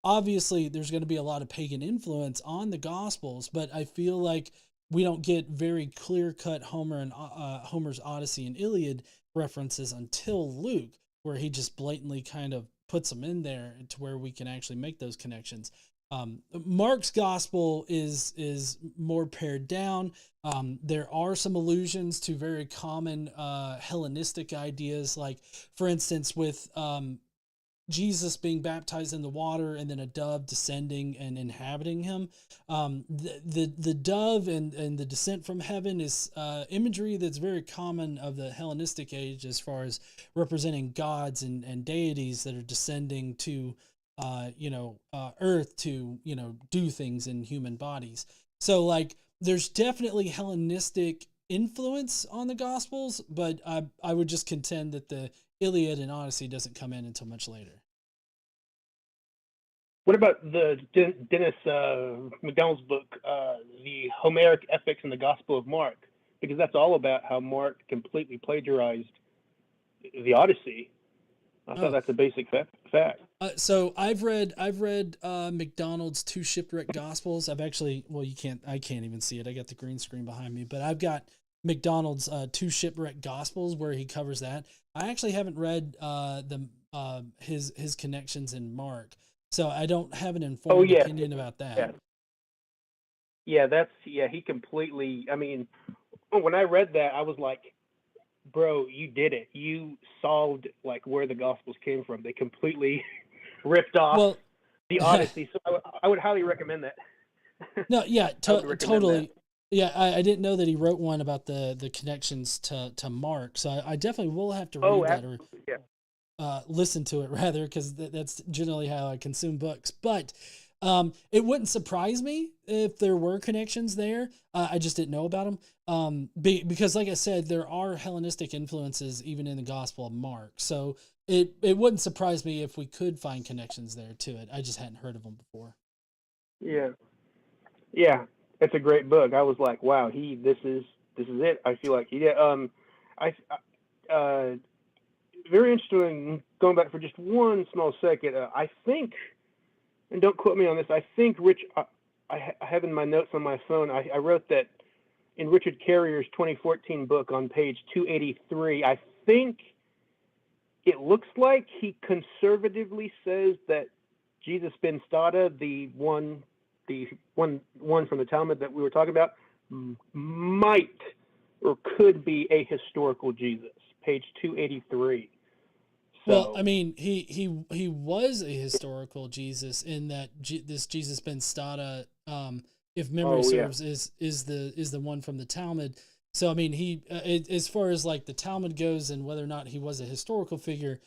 obviously there's going to be a lot of pagan influence on the Gospels, but I feel like we don't get very clear-cut Homer's Odyssey and Iliad references until Luke, where he just blatantly kind of puts them in there to where we can actually make those connections. Mark's Gospel is more pared down. There are some allusions to very common Hellenistic ideas, like, for instance, with Jesus being baptized in the water and then a dove descending and inhabiting him. The dove and the descent from heaven is imagery that's very common of the Hellenistic age, as far as representing gods and deities that are descending to earth to, do things in human bodies. So like, there's definitely Hellenistic influence on the Gospels, but I would just contend that the Iliad and Odyssey doesn't come in until much later. What about the Dennis McDonald's book, the Homeric Epics and the Gospel of Mark? Because that's all about how Mark completely plagiarized the Odyssey. I thought that's a basic fact. So I've read McDonald's Two Shipwrecked Gospels. I've actually, I can't even see it. I got the green screen behind me, but I've got McDonald's Two Shipwrecked Gospels, where he covers that. I actually haven't read his connections in Mark, so I don't have an informed opinion about that. He completely, I mean, when I read that, I was like, bro, you did it. You solved like where the Gospels came from. They completely ripped off the Odyssey. So I would highly recommend that. No, yeah, totally. That. Yeah, I didn't know that he wrote one about the connections to Mark. So I definitely will have to read that or listen to it rather, because that's generally how I consume books. But it wouldn't surprise me if there were connections there. I just didn't know about them. Because like I said, there are Hellenistic influences even in the Gospel of Mark. So it wouldn't surprise me if we could find connections there to it. I just hadn't heard of them before. Yeah. Yeah. It's a great book. I was like, wow, this is it. I feel like very interesting. Going back for just one small second, I think, and don't quote me on this, I think I have in my notes on my phone, I wrote that in Richard Carrier's 2014 book on page 283, I think it looks like he conservatively says that Jesus ben Stada, the one from the Talmud that we were talking about, might or could be a historical Jesus. Page 283. Well, I mean, he was a historical Jesus in that this Jesus ben Stada, if memory serves, is the one from the Talmud. So I mean, as far as like the Talmud goes and whether or not he was a historical figure,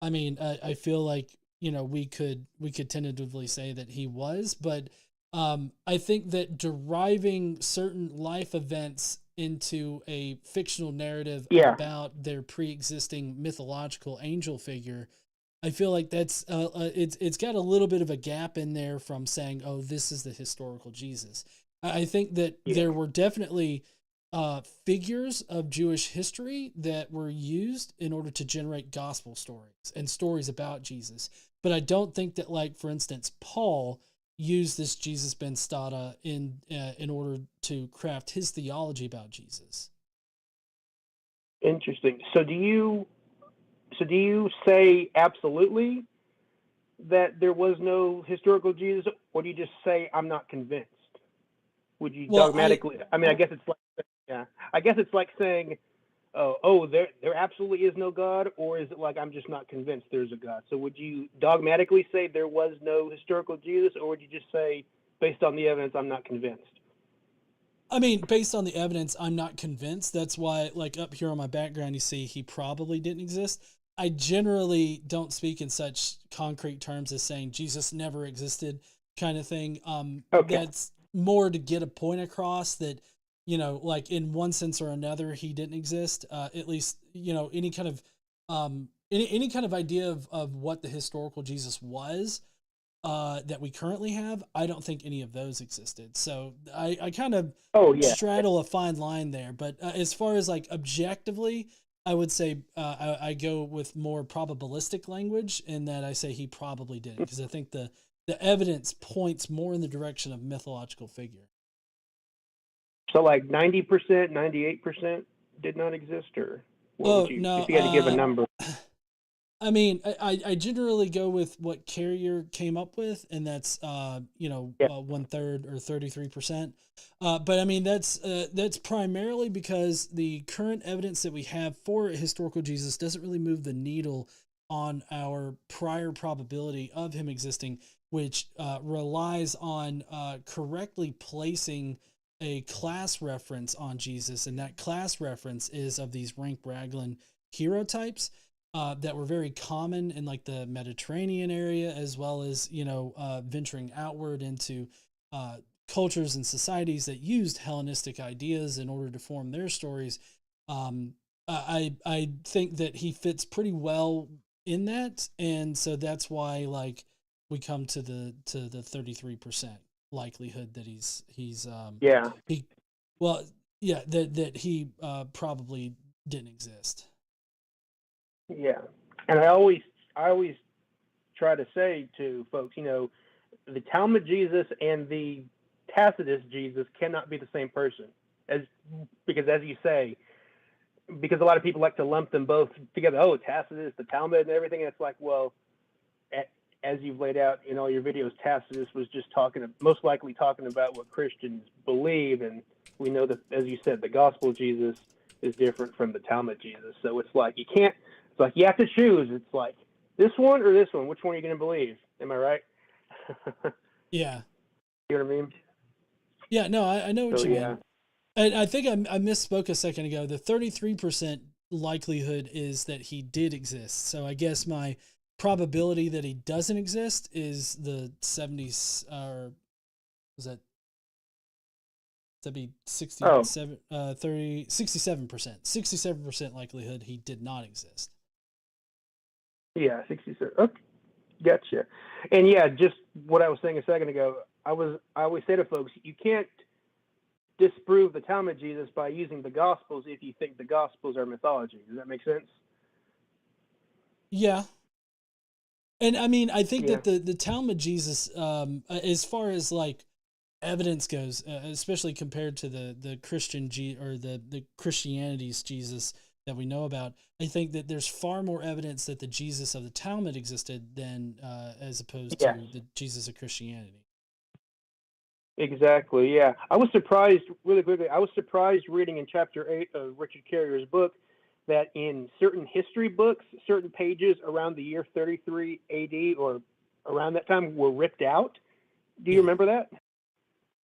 I mean, I feel like we could tentatively say that he was, but I think that deriving certain life events into a fictional narrative about their pre-existing mythological angel figure, I feel like that's it's got a little bit of a gap in there from saying, oh, this is the historical Jesus. I think that there were definitely figures of Jewish history that were used in order to generate gospel stories and stories about Jesus. But I don't think that, like, for instance, Paul used this Jesus ben Stada in order to craft his theology about Jesus. Interesting. So do you say absolutely that there was no historical Jesus, or do you just say I'm not convinced? Would you dogmatically? I mean, I guess it's like saying, there absolutely is no God, or is it like I'm just not convinced there's a God? So would you dogmatically say there was no historical Jesus, or would you just say, based on the evidence, I'm not convinced? I mean, based on the evidence, I'm not convinced. That's why, like, up here on my background, you see he probably didn't exist. I generally don't speak in such concrete terms as saying Jesus never existed kind of thing. That's more to get a point across that, like in one sense or another, he didn't exist. At least, any kind of any kind of idea of what the historical Jesus was that we currently have, I don't think any of those existed. So I kind of straddle a fine line there. But as far as like objectively, I would say I go with more probabilistic language in that I say he probably did, because I think the evidence points more in the direction of mythological figure. So like 90%, 98% did not exist, or what would you, no, if you had to give a number? I mean, I generally go with what Carrier came up with, and that's 1/3 or 33%. But I mean, that's primarily because the current evidence that we have for a historical Jesus doesn't really move the needle on our prior probability of him existing, which relies on correctly placing a class reference on Jesus, and that class reference is of these rank Raglan hero types that were very common in like the Mediterranean area, as well as venturing outward into cultures and societies that used Hellenistic ideas in order to form their stories. I think that he fits pretty well in that, and so that's why like we come to the 33% likelihood that that he probably didn't exist. Yeah, and I always try to say to folks, the Talmud Jesus and the Tacitus Jesus cannot be the same person, because as you say, because a lot of people like to lump them both together. Oh, Tacitus, the Talmud, and everything. And it's like, well, as you've laid out in all your videos, Tacitus was just most likely talking about what Christians believe, and we know that, as you said, the Gospel Jesus is different from the Talmud Jesus. So it's like you can't. It's like you have to choose. It's like this one or this one. Which one are you going to believe? Am I right? Yeah. You know what I mean? Yeah. No, I know what you mean. And I think I misspoke a second ago. The 33% likelihood is that he did exist. So I guess my probability that he doesn't exist is the 70s, or was that? That'd be 67%. 67% likelihood he did not exist. Yeah, 67. Okay, gotcha. And yeah, just what I was saying a second ago, I always say to folks, you can't disprove the Talmud Jesus by using the Gospels if you think the Gospels are mythology. Does that make sense? Yeah. And I mean, I think that the Talmud Jesus, as far as like evidence goes, especially compared to the Christian the Christianity's Jesus, that we know about. I think that there's far more evidence that the Jesus of the Talmud existed than as opposed Yes. to the Jesus of Christianity. Exactly. Yeah, I was surprised really quickly. I was surprised reading in chapter 8 of Richard Carrier's book that in certain history books, certain pages around the year 33 AD or around that time were ripped out. Do you remember that?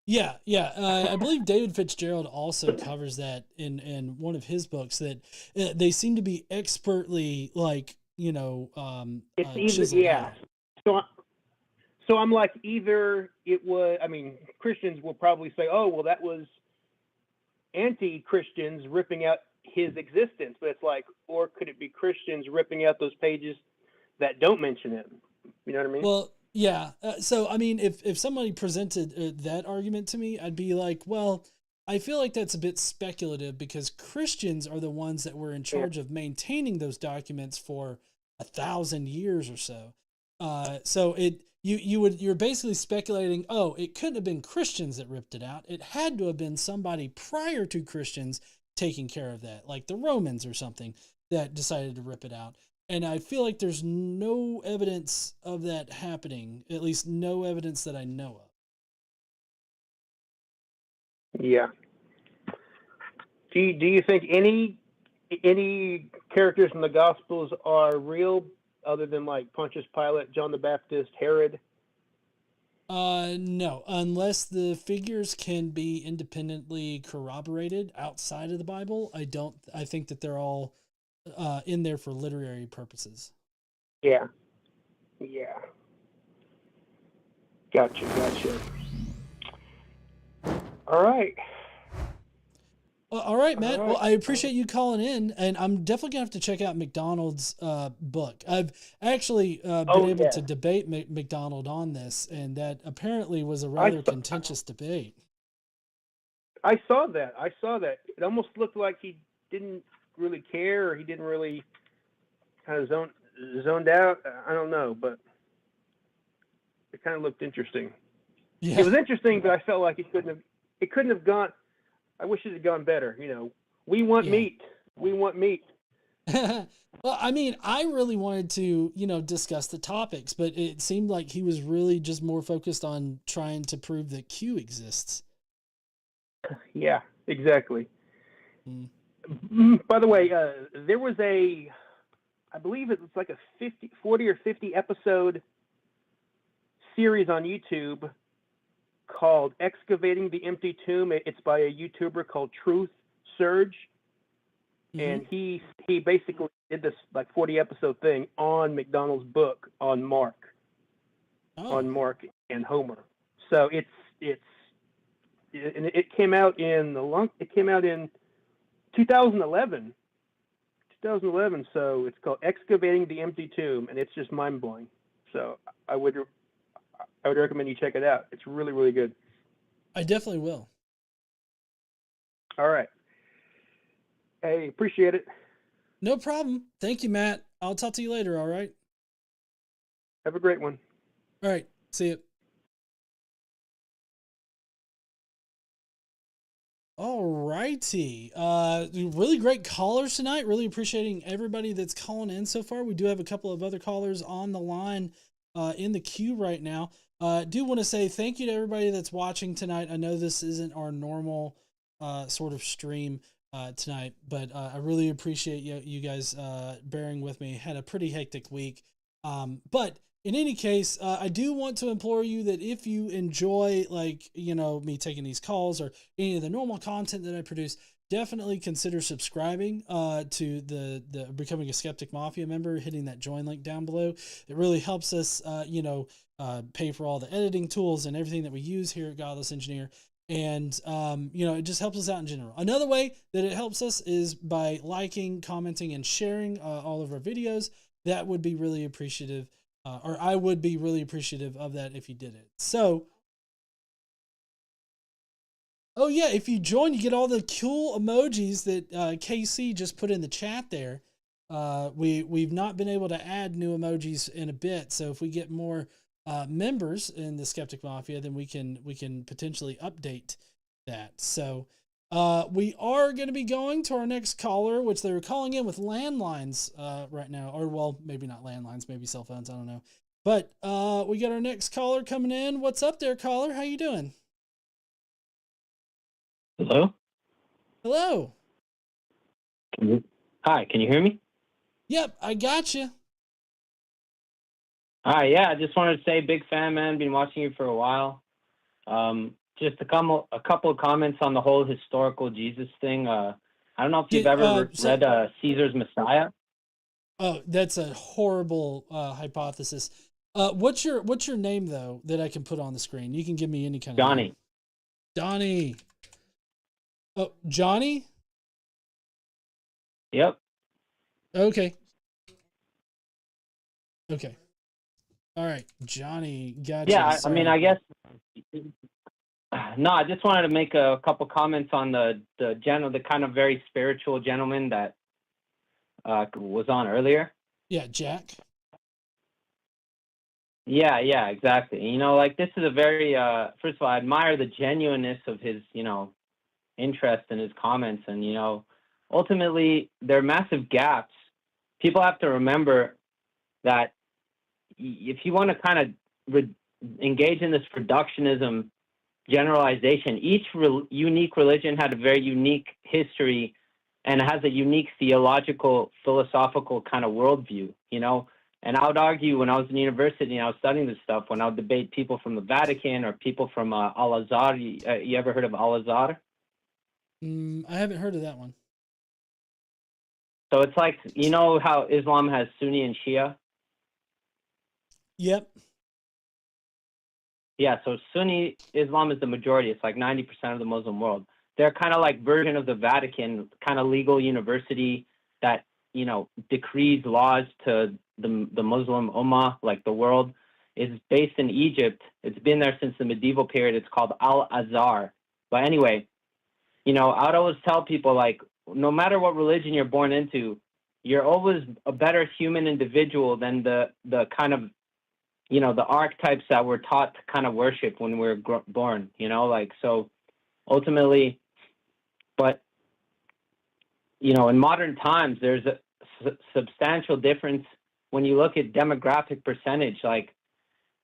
Yeah, yeah. I believe David Fitzgerald also covers that in one of his books, that they seem to be expertly, like, It's either, chiseled yeah. out. So I'm like, either it was, I mean, Christians will probably say, oh, well, that was anti-Christians ripping out his existence. But it's like, or could it be Christians ripping out those pages that don't mention him? You know what I mean? Well, yeah. So, I mean, if somebody presented that argument to me, I'd be like, well, I feel like that's a bit speculative because Christians are the ones that were in charge of maintaining those documents for 1,000 years or so. So you're basically speculating, oh, it couldn't have been Christians that ripped it out. It had to have been somebody prior to Christians taking care of that, like the Romans or something that decided to rip it out. And I feel like there's no evidence of that happening, at least no evidence that I know of. Yeah. Do you think any characters in the Gospels are real, other than like Pontius Pilate, John the Baptist, Herod? No, unless the figures can be independently corroborated outside of the Bible. I think that they're all in there for literary purposes. Yeah. Yeah. Gotcha. All right. All right, Matt. Well, I appreciate you calling in, and I'm definitely gonna have to check out McDonald's book. I've actually been able to debate McDonald on this, and that apparently was a rather contentious debate. I saw that. It almost looked like he didn't really care, or he didn't really kind of zoned out. I don't know, but it kind of looked interesting. Yeah. It was interesting, but I felt like it couldn't have gone. I wish it had gone better. We want meat. We want meat. Well, I mean, I really wanted to, discuss the topics, but it seemed like he was really just more focused on trying to prove that Q exists. Yeah, exactly. By the way, there was I believe it was like a 40 or 50 episode series on YouTube called Excavating the Empty Tomb. It's by a YouTuber called Truth Surge. And he basically did this like 40 episode thing on McDonald's book on Mark. On Mark and Homer. So it came out in 2011. 2011, so it's called Excavating the Empty Tomb, and it's just mind-blowing. So I would recommend you check it out. It's really, really good. I definitely will. All right. Hey, appreciate it. No problem. Thank you, Matt. I'll talk to you later, all right? Have a great one. All right. See you. All righty. Really great callers tonight. Really appreciating everybody that's calling in so far. We do have a couple of other callers on the line in the queue right now. Do want to say thank you to everybody that's watching tonight. I know this isn't our normal sort of stream tonight, but I really appreciate you guys bearing with me. Had a pretty hectic week. But in any case, I do want to implore you that if you enjoy, me taking these calls or any of the normal content that I produce, definitely consider subscribing to the Becoming a Skeptic Mafia member, hitting that join link down below. It really helps us, pay for all the editing tools and everything that we use here at Godless Engineer. And, it just helps us out in general. Another way that it helps us is by liking, commenting, and sharing all of our videos. That would be really appreciative. Or I would be really appreciative of that if you did it. So, oh yeah, if you join, you get all the cool emojis that KC just put in the chat there. We've not been able to add new emojis in a bit, so if we get more members in the Skeptic Mafia, then we can potentially update that. So We are going to be going to our next caller, which they're calling in with landlines right now. Or, well, maybe not landlines, maybe cell phones. I don't know. But we got our next caller coming in. What's up there, caller? How you doing? Hello? Hello. Hi, can you hear me? Yep, I got you. Hi, yeah, I just wanted to say, big fan, man. Been watching you for a while. Just a couple of comments on the whole historical Jesus thing. I don't know if you've ever read Caesar's Messiah. Oh, that's a horrible hypothesis. What's your name though that I can put on the screen? You can give me any kind of Johnny. name. Donnie. Oh, Johnny? Yep. Okay. Okay. All right, Johnny. Gotcha. Yeah, I Sorry. mean, I guess. No, I just wanted to make a couple comments on the kind of very spiritual gentleman that was on earlier. Yeah, Jack. Yeah, exactly. You know, like this is a very first of all, I admire the genuineness of his, interest in his comments, and ultimately there are massive gaps. People have to remember that if you want to kind of engage in this reductionism generalization, each unique religion had a very unique history and has a unique theological, philosophical kind of worldview, And I would argue when I was in university and I was studying this stuff, when I would debate people from the Vatican or people from Al-Azhar, you ever heard of Al-Azhar? I haven't heard of that one. So it's like, how Islam has Sunni and Shia? Yep. Yeah, so Sunni Islam is the majority. It's like 90% of the Muslim world. They're kind of like version of the Vatican, kind of legal university that, decrees laws to the Muslim Ummah, like the world. Is based in Egypt. It's been there since the medieval period. It's called Al-Azhar. But anyway, I'd always tell people, like, no matter what religion you're born into, you're always a better human individual than the kind of, the archetypes that we're taught to kind of worship when we're born, so ultimately, but, in modern times, there's a substantial difference when you look at demographic percentage. Like,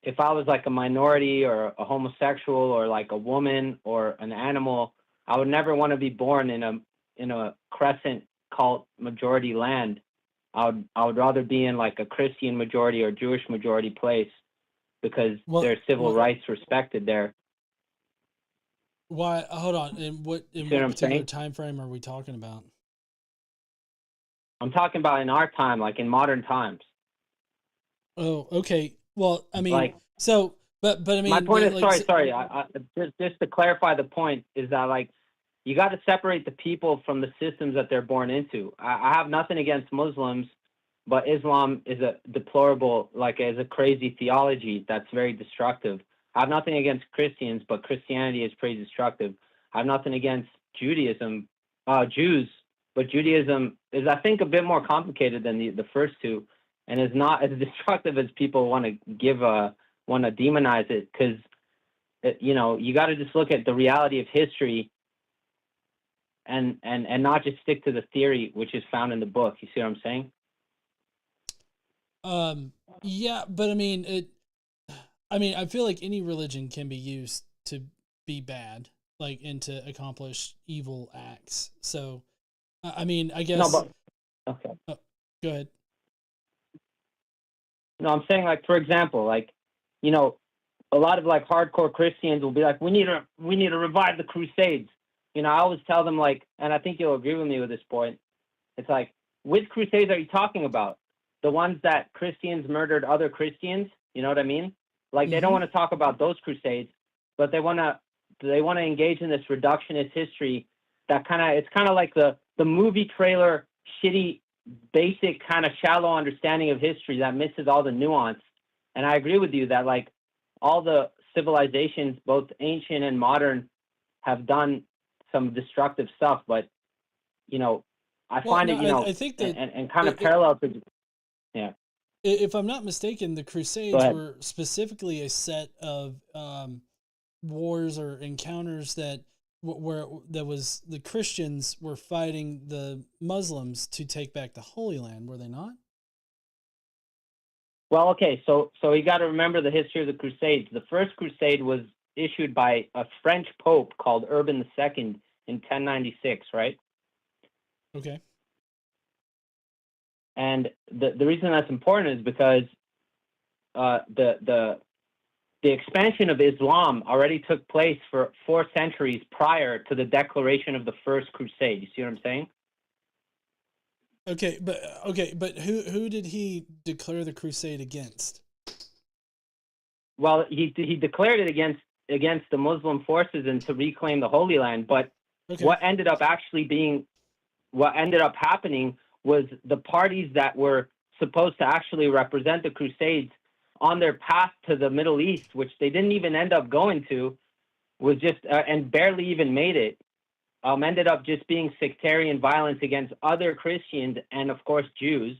if I was like a minority or a homosexual or like a woman or an animal, I would never want to be born in a crescent cult majority land. I would rather be in like a Christian majority or Jewish majority place because there's civil rights respected there. Why? Hold on. In what particular time frame are we talking about? I'm talking about in our time, like in modern times. Oh, okay. Well, I mean, but I mean, my point is, like, sorry. I just to clarify the point is that, like, you got to separate the people from the systems that they're born into. I have nothing against Muslims, but Islam is a deplorable, like, is a crazy theology that's very destructive. I have nothing against Christians, but Christianity is pretty destructive. I have nothing against Jews, but Judaism is, I think, a bit more complicated than the first two, and is not as destructive as people want to demonize it, because, you got to just look at the reality of history and not just stick to the theory which is found in the book. You see what I'm saying? Yeah, but I mean, I feel like any religion can be used to be bad, like, and to accomplish evil acts. So, I mean, I guess. No, but okay. Oh, go ahead. No, I'm saying, like, for example, like, a lot of like hardcore Christians will be like, we need to revive the Crusades. I always tell them, like, and I think you'll agree with me with this point. It's like, which Crusades are you talking about? The ones that Christians murdered other Christians? You know what I mean? Like, they don't want to talk about those Crusades, but they want to engage in this reductionist history that it's kind of like the movie trailer, shitty, basic kind of shallow understanding of history that misses all the nuance. And I agree with you that, like, all the civilizations, both ancient and modern, have done some destructive stuff, but I find it, I think that and kind of parallel to, yeah. If I'm not mistaken, the Crusades were specifically a set of wars or encounters that where there was the Christians were fighting the Muslims to take back the Holy Land, were they not? Well, okay, so you got to remember the history of the Crusades. The first Crusade was issued by a French Pope called Urban II in 1096, right? Okay. And the reason that's important is because the expansion of Islam already took place for 4 centuries prior to the declaration of the First Crusade. You see what I'm saying? Okay, but who did he declare the crusade against? Well, he declared it against the Muslim forces and to reclaim the Holy Land. But what ended up happening was the parties that were supposed to actually represent the Crusades on their path to the Middle East, which they didn't even end up going to, was just and barely even made it. Ended up just being sectarian violence against other Christians and, of course, Jews.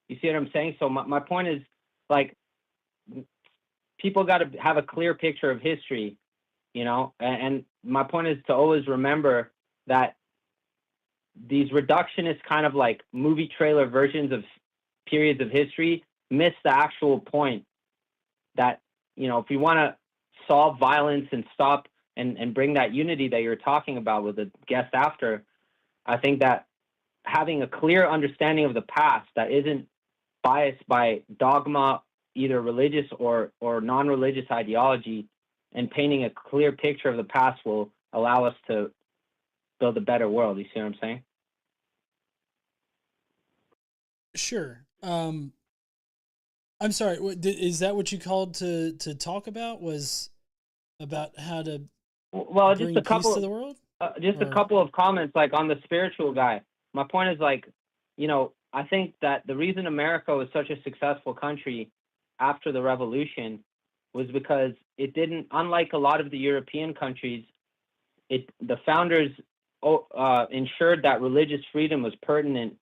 You see what I'm saying? So my point is, like, people got to have a clear picture of history, you know? And my point is to always remember that these reductionist kind of like movie trailer versions of periods of history miss the actual point that, you know, if we want to solve violence and stop and bring that unity that you're talking about with the guest after, I think that having a clear understanding of the past that isn't biased by dogma, either religious or non-religious ideology, and painting a clear picture of the past will allow us to build a better world. You see what I'm saying? Sure. I'm sorry. Is that what you called to talk about? Was about how to bring peace to the world? A couple of comments, like on the spiritual guy. My point is, like, you know, I think that the reason America was such a successful country after the revolution was because it didn't, unlike a lot of the European countries, the founders ensured that religious freedom was pertinent.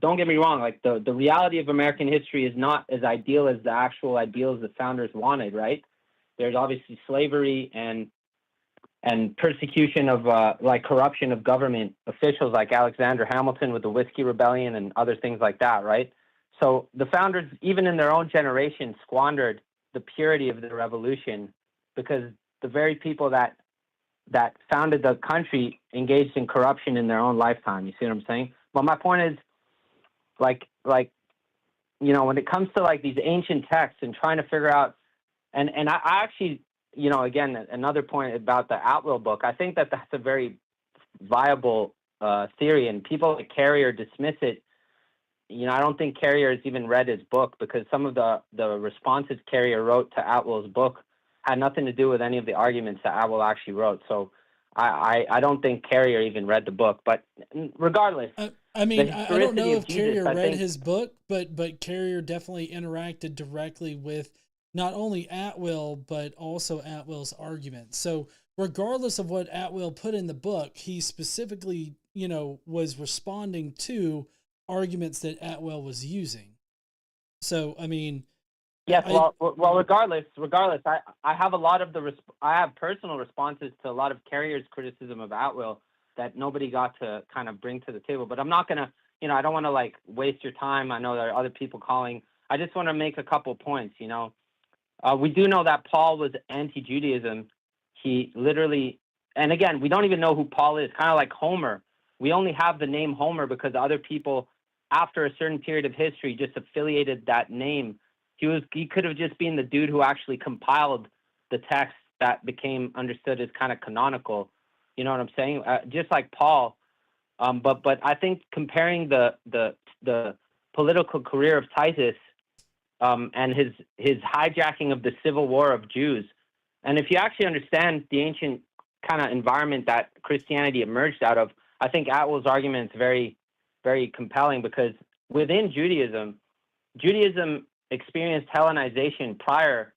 Don't get me wrong, like the reality of American history is not as ideal as the actual ideals the founders wanted, right? There's obviously slavery and persecution of like corruption of government officials like Alexander Hamilton with the Whiskey Rebellion and other things like that, right? So the founders, even in their own generation, squandered the purity of the revolution because the very people that founded the country engaged in corruption in their own lifetime. You see what I'm saying? But my point is, like you know, when it comes to like these ancient texts and trying to figure out, and I actually, you know, again, another point about the Atwill book, I think that that's a very viable theory, and people like Carrier dismiss it. You know, I don't think Carrier has even read his book because some of the responses Carrier wrote to Atwill's book had nothing to do with any of the arguments that Atwill actually wrote. So I don't think Carrier even read the book. But regardless, I mean, I don't know if Carrier read his book, but Carrier definitely interacted directly with not only Atwill, but also Atwill's argument. So regardless of what Atwill put in the book, he specifically, you know, was responding to arguments that Atwill was using. So, I mean... Yes, well, regardless, I have a lot of I have personal responses to a lot of Carrier's criticism of Atwill that nobody got to kind of bring to the table. But I'm not going to, you know, I don't want to like waste your time. I know there are other people calling. I just want to make a couple points, you know. We do know that Paul was anti-Judaism. He literally, and again, we don't even know who Paul is, kind of like Homer. We only have the name Homer because other people, after a certain period of history, just affiliated that name. He could have just been the dude who actually compiled the text that became understood as kind of canonical. You know what I'm saying? Just like Paul. But I think comparing the political career of Titus and his hijacking of the civil war of Jews, and if you actually understand the ancient kind of environment that Christianity emerged out of, I think Atwill's argument is very, very compelling because within Judaism experienced Hellenization prior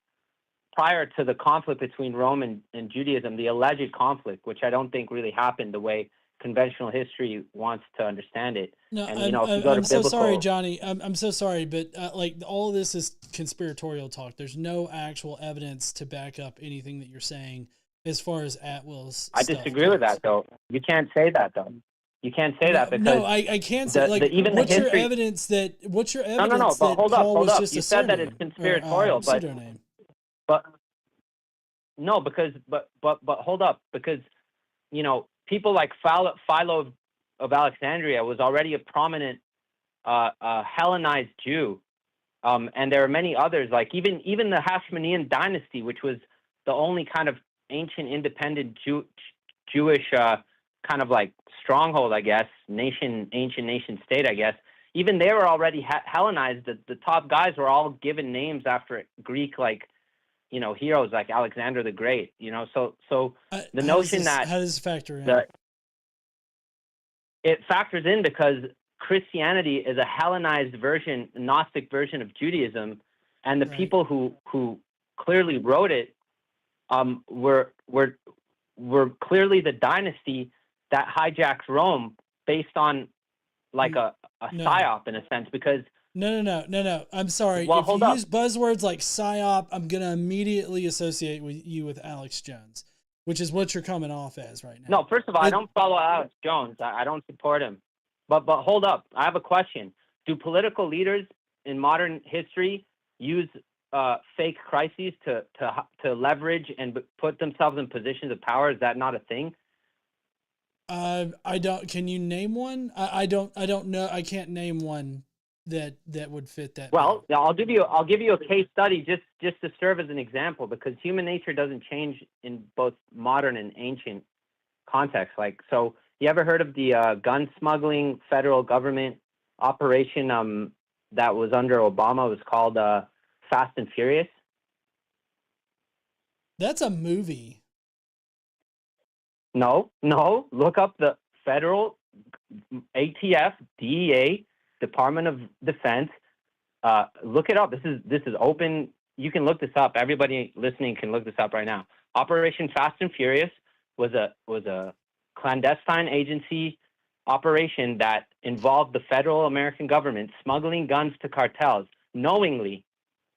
to the conflict between Rome and Judaism, the alleged conflict, which I don't think really happened the way conventional history wants to understand it. No, and, you know, if you go to I'm so biblical... sorry, Johnny. I'm so sorry, but like all of this is conspiratorial talk. There's no actual evidence to back up anything that you're saying. as far as at-will's I stuff disagree with goes. that, though. You can't say that, though. You can't say that because no, I can't say even what's the your history. evidence that No. But that hold up, Paul hold was up. just You a said that pseudonym, it's conspiratorial, but pseudonym. but no, because but hold up, because people like Philo of Alexandria was already a prominent Hellenized Jew, and there are many others, like even the Hashmonean dynasty, which was the only kind of ancient independent Jewish kind of like stronghold, I guess, ancient nation state, I guess. Even they were already Hellenized. The top guys were all given names after Greek, like heroes like Alexander the Great. So the notion that how does this factor in? that it factors in because Christianity is a Hellenized version, Gnostic version of Judaism, and the people who clearly wrote it were clearly the dynasty that hijacks Rome based on like a psyop in a sense, because No. I'm sorry. Well, if hold you up. use buzzwords like psyop, I'm gonna immediately associate you with Alex Jones, which is what you're coming off as right now. No, first of all, I don't follow Alex Jones. I don't support him. But hold up. I have a question. Do political leaders in modern history use fake crises to leverage and put themselves in positions of power? Is that not a thing? I don't. Can you name one? I don't know. I can't name one that would fit that. Well, I'll give you a case study just to serve as an example, because human nature doesn't change in both modern and ancient contexts. Like, so you ever heard of the gun smuggling federal government operation that was under Obama? It was called Fast and Furious. That's a movie. No. Look up the federal ATF, DEA, Department of Defense. Look it up. This is open. You can look this up. Everybody listening can look this up right now. Operation Fast and Furious was a clandestine agency operation that involved the federal American government smuggling guns to cartels knowingly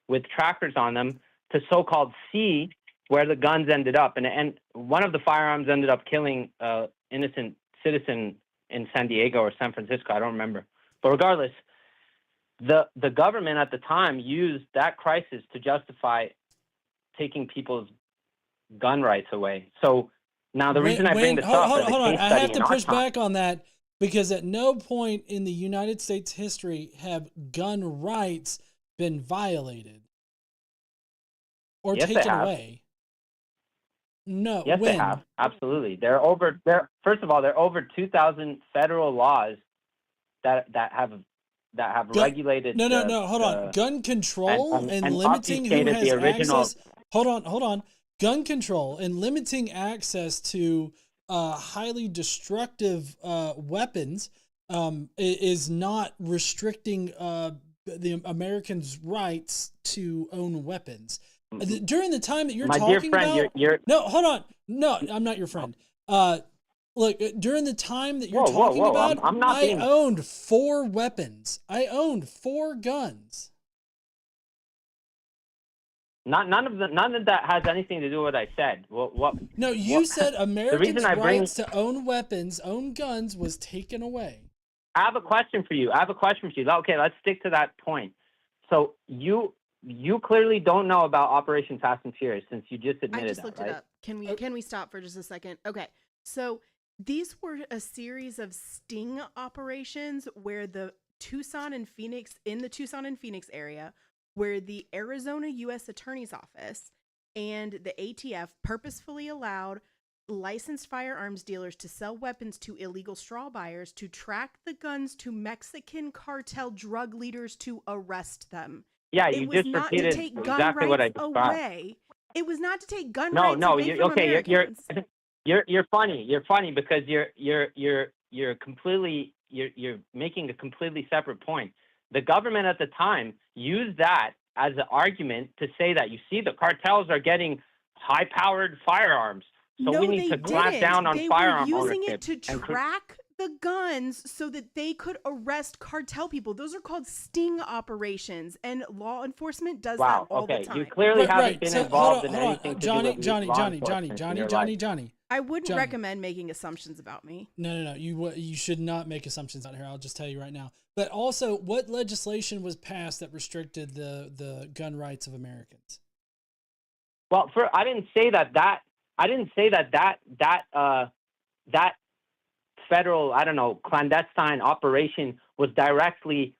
with trackers on them to so-called see where the guns ended up. And one of the firearms ended up killing an innocent citizen in San Diego or San Francisco. I don't remember. But regardless, the government at the time used that crisis to justify taking people's gun rights away. So now the reason I bring this up hold is a on. case I study have to in our push time. back on that, because at no point in the United States history have gun rights been violated or Yes, they taken have. away. No, Yes, when? they have. Absolutely. First of all, there are over 2,000 federal laws that have regulated. No. Hold on. Gun control and limiting who obfuscated has the original. access. Hold on. Gun control and limiting access to highly destructive weapons is not restricting the Americans' rights to own weapons. During the time that you're My talking dear friend, about, you're no, hold on, no, I'm not your friend. Look, during the time that you're talking about, I'm not I owned 4 weapons. I owned 4 guns. None of that has anything to do with what I said. No, you said Americans' I bring- rights to own weapons, own guns, was taken away. I have a question for you. Okay, let's stick to that point. So you clearly don't know about Operation Fast and Furious, since you just admitted that, I just looked right? it up. Can we stop for just a second? Okay. So these were a series of sting operations where the Tucson and Phoenix area, where the Arizona U.S. Attorney's Office and the ATF purposefully allowed licensed firearms dealers to sell weapons to illegal straw buyers to track the guns to Mexican cartel drug leaders to arrest them. Yeah, It you was just not to repeated take gun exactly what I rights described. away. It was not to take gun rights No, away from Americans. you're funny. You're funny because you're making a completely separate point. The government at the time used that as an argument to say that, you see, the cartels are getting high-powered firearms, so we need to clamp down on firearm They were using ownership. it to track the guns so that they could arrest cartel people. Those are called sting operations, and law enforcement does Wow. that all Okay. the time. You clearly haven't been So, involved in hold on. anything to Johnny, do with Johnny, law Johnny, enforcement in your Johnny, life. Johnny. I wouldn't Johnny. recommend making assumptions about me. No. You should not make assumptions out here. I'll just tell you right now. But also, what legislation was passed that restricted the gun rights of Americans? Well, I didn't say that federal, I don't know, clandestine operation was directly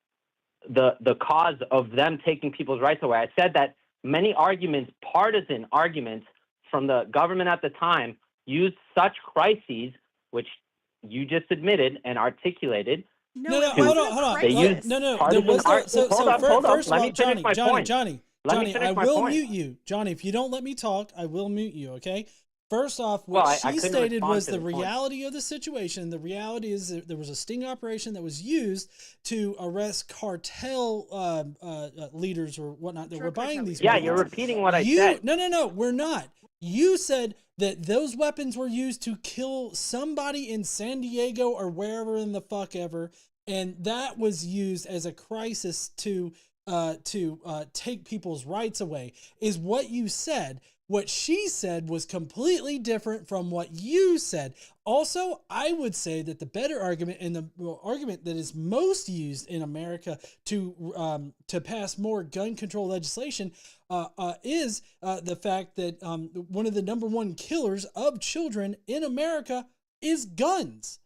the cause of them taking people's rights away. I said that many arguments, partisan arguments from the government at the time, used such crises, which you just admitted and articulated. No, hold on. They used partisan arguments. Hold up. First of Let all, me finish my point. Johnny, I will mute you. Johnny, if you don't let me talk, I will mute you, okay? First off, what she stated was the reality of the situation. The reality is that there was a sting operation that was used to arrest cartel leaders or whatnot that were buying these weapons. Yeah, you're repeating what I said. No, we're not. You said that those weapons were used to kill somebody in San Diego or wherever in the fuck ever, and that was used as a crisis to take people's rights away, is what you said. What she said was completely different from what you said. Also, I would say that the better argument and the argument that is most used in America to pass more gun control legislation is the fact that one of the number one killers of children in America is guns.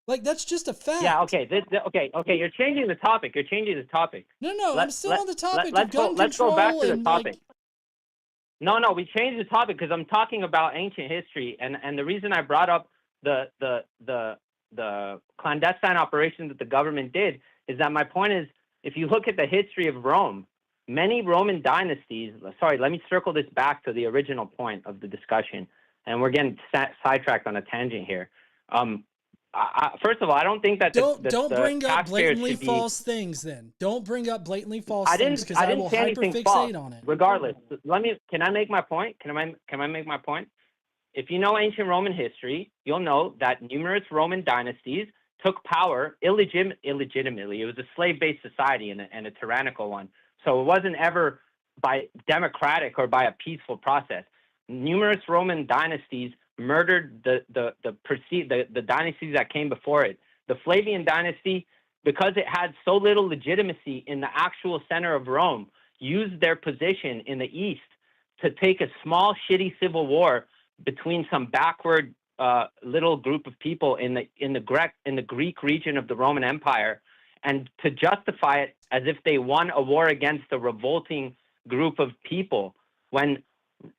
Like, that's just a fact. Yeah, okay. Okay. You're changing the topic. No, I'm still on the topic of gun control. Let's go back to the topic. No, we changed the topic because I'm talking about ancient history, and the reason I brought up the clandestine operation that the government did is that my point is, if you look at the history of Rome, many Roman dynasties. Sorry, let me circle this back to the original point of the discussion, and we're getting sidetracked on a tangent here. First of all, I don't think that don't bring up blatantly false things. Then don't bring up blatantly false things because I will hyperfixate on it. Regardless, can I make my point? Can I make my point? If you know ancient Roman history, you'll know that numerous Roman dynasties took power illegitimately. It was a slave-based society and a tyrannical one. So it wasn't ever by democratic or by a peaceful process. Numerous Roman dynasties murdered the dynasties that came before it. The Flavian dynasty, because it had so little legitimacy in the actual center of Rome, used their position in the east to take a small, shitty civil war between some backward little group of people in the Greek region of the Roman Empire, and to justify it as if they won a war against a revolting group of people, when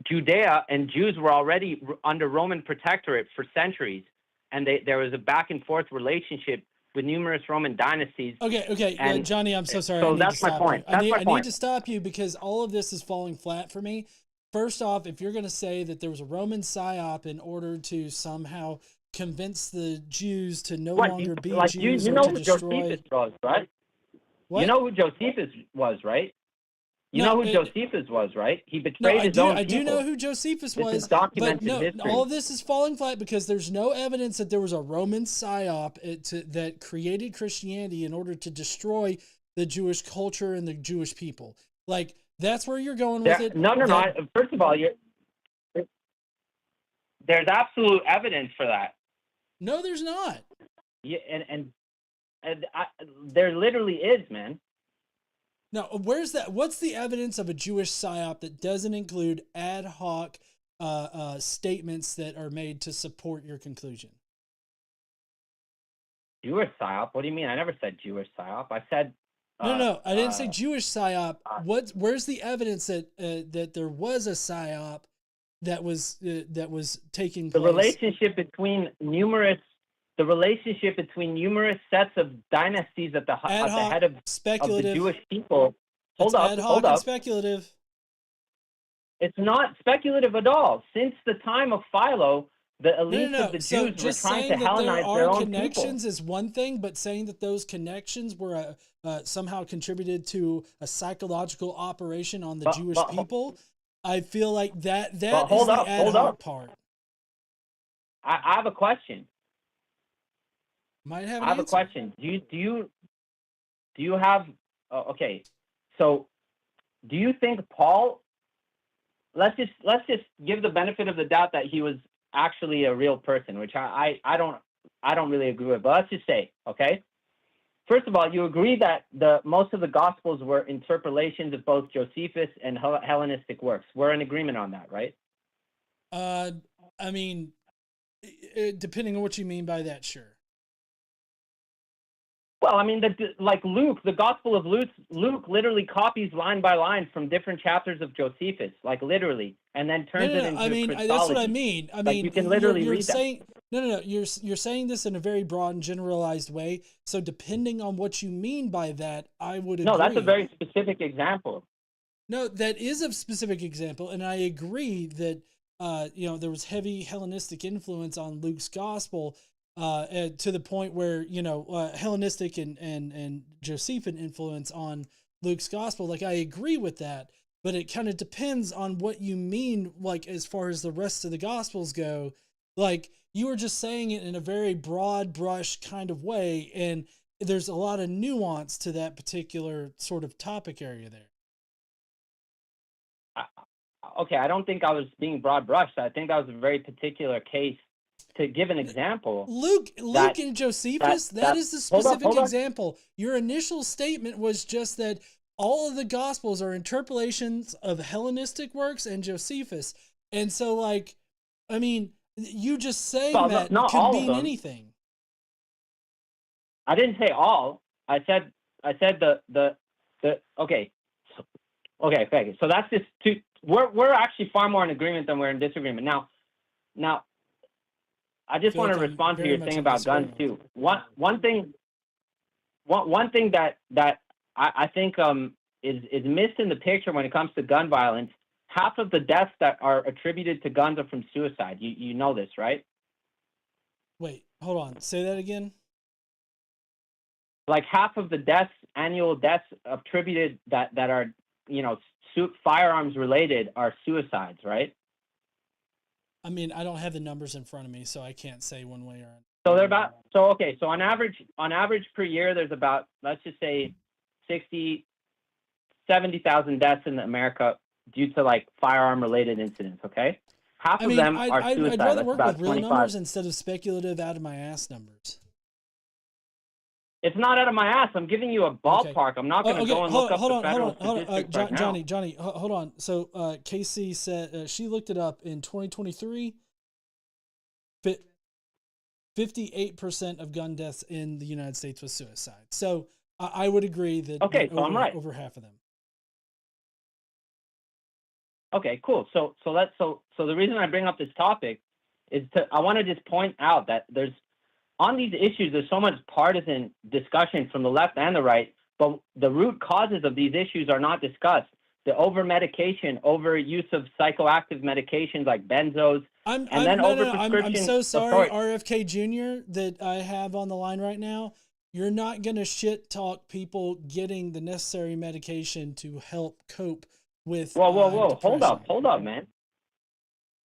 Judea and Jews were already under Roman protectorate for centuries, and there was a back and forth relationship with numerous Roman dynasties. Okay, Johnny, I'm so sorry. So that's my point. I need to stop you because all of this is falling flat for me. First off, if you're going to say that there was a Roman psyop in order to somehow convince the Jews to no longer be Jews, you know who Josephus was, right? What? You know who Josephus was, right? You know who Josephus was, right? He betrayed his own people. I do know who Josephus was. This is documented history. All of this is falling flat because there's no evidence that there was a Roman psyop that created Christianity in order to destroy the Jewish culture and the Jewish people. Like, that's where you're going with it. No. First of all, there's absolute evidence for that. No, there's not. Yeah, and there literally is, man. Now, where's that? What's the evidence of a Jewish psyop that doesn't include ad hoc statements that are made to support your conclusion? Jewish psyop? What do you mean? I never said Jewish psyop. I said no. I didn't say Jewish psyop. Where's the evidence that there was a psyop that was taking place? The relationship between numerous sets of dynasties at the head of the Jewish people. Hold up. And speculative. It's not speculative at all. Since the time of Philo, the elites of the Jews were trying to Hellenize their own connections people. is one thing, but saying that those connections were somehow contributed to a psychological operation on the Jewish people, I feel like that is the ad hoc part. I have a question. Might have I an have a answer. question. Do you have okay? So, do you think Paul? Let's just give the benefit of the doubt that he was actually a real person, which I don't really agree with. But let's just say, okay. First of all, you agree that most of the Gospels were interpolations of both Josephus and Hellenistic works. We're in agreement on that, right? I mean, depending on what you mean by that, sure. Well, I mean, like Luke, the Gospel of Luke literally copies line by line from different chapters of Josephus, like literally, and then turns it into I mean, Christology. that's what I mean. I mean, you can literally you're read saying no. You're saying this in a very broad and generalized way. So depending on what you mean by that, I would agree. No, that's a very specific example. No, that is a specific example, and I agree that there was heavy Hellenistic influence on Luke's gospel, to the point where Hellenistic and Josephine influence on Luke's gospel. Like, I agree with that, but it kind of depends on what you mean. Like, as far as the rest of the gospels go, like you were just saying it in a very broad brush kind of way, and there's a lot of nuance to that particular sort of topic area there. Okay, I don't think I was being broad brushed. I think that was a very particular case. To give an example, Luke and Josephus, that is the specific example. Your initial statement was just that all of the Gospels are interpolations of Hellenistic works and Josephus. And so, like, I mean, you just saying that could mean anything. I didn't say all. I said the okay. Okay, thank you. So that's just two. We're actually far more in agreement than we're in disagreement. Now, I just want to respond to your thing about guns too. One thing that I think is missed in the picture when it comes to gun violence. Half of the deaths that are attributed to guns are from suicide. You know this, right? Wait, hold on. Say that again. Like half of the annual deaths attributed that are firearms related are suicides, right? I mean, I don't have the numbers in front of me, so I can't say one way or another. So they're about So on average per year, there's about, let's just say 70,000 deaths in America due to like firearm related incidents. Okay, half of them are suicide. I'd rather work with real 25. numbers instead of speculative out of my ass numbers. It's not out of my ass. I'm giving you a ballpark. Okay. I'm not going to go and look up the federal statistics right now. Johnny, hold on. So Casey said she looked it up in 2023. 58% of gun deaths in the United States was suicide. So I would agree that I'm right. Over half of them. Okay, cool. So the reason I bring up this topic is I want to just point out that on these issues, there's so much partisan discussion from the left and the right, but the root causes of these issues are not discussed. The over-medication, over-use of psychoactive medications like benzos, I'm so sorry, RFK Jr., that I have on the line right now. You're not going to shit talk people getting the necessary medication to help cope with Whoa. Hold up, man.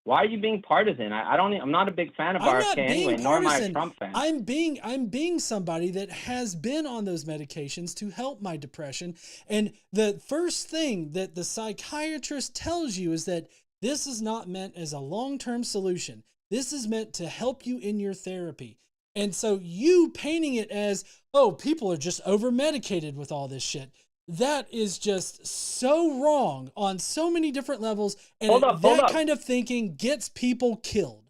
Why are you being partisan? I'm not a big fan of RFK anyway, nor am I a Trump fan. I'm being somebody that has been on those medications to help my depression. And the first thing that the psychiatrist tells you is that this is not meant as a long-term solution. This is meant to help you in your therapy. And so you painting it as, oh, people are just over-medicated with all this shit. That is just so wrong on so many different levels, and that kind of thinking gets people killed.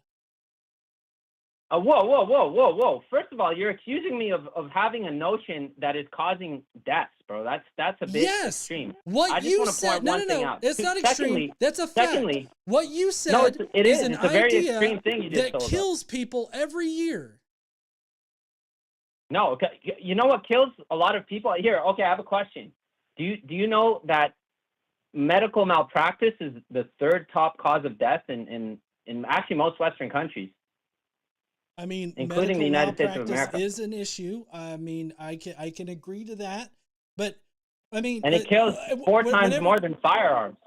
Whoa. First of all, you're accusing me of having a notion that is causing deaths, bro. That's a bit extreme. What you said, no, it's not extreme. That's a fact. Secondly, what you said is an idea a very extreme thing you just that kills people every year. No, okay. You know what kills a lot of people? Here, okay, I have a question. Do you know that medical malpractice is the third top cause of death in actually most Western countries? I mean, including the United States of America, is an issue. I mean, I can agree to that, but I mean, and it kills 4 times more than firearms.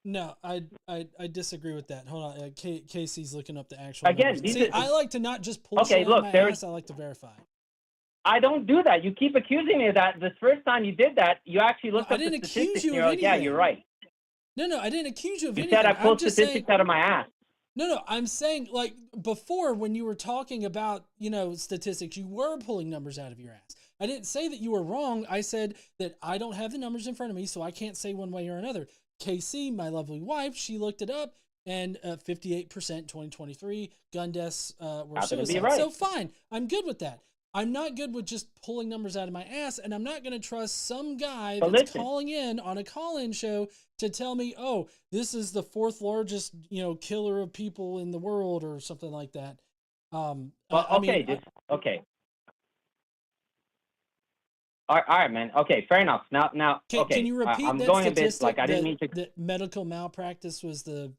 No, I disagree with that. Hold on, Casey's looking up the actual Again, numbers. these See, are- I like to not just pull Okay, shit out of look, my there's- ass. I like to verify. I don't do that. You keep accusing me of that. The first time you did that, you actually looked I up the didn't accuse statistics you and you're of like, yeah, anything. you're right. No, I didn't accuse you of You anything. said I pulled I'm just statistics saying, out of my ass. No, I'm saying, like, before when you were talking about, statistics, you were pulling numbers out of your ass. I didn't say that you were wrong. I said that I don't have the numbers in front of me, so I can't say one way or another. Casey, my lovely wife, she looked it up, and 58% 2023 gun deaths were Happen to be suicide. right. So fine, I'm good with that. I'm not good with just pulling numbers out of my ass, and I'm not going to trust some guy But that's listen. calling in on a call-in show to tell me, oh, this is the fourth largest, killer of people in the world or something like that. Well, Okay. okay. All right, man. Okay, fair enough. Now, okay. Can you repeat I'm that going a bit statistic like I didn't mean to. that medical malpractice was the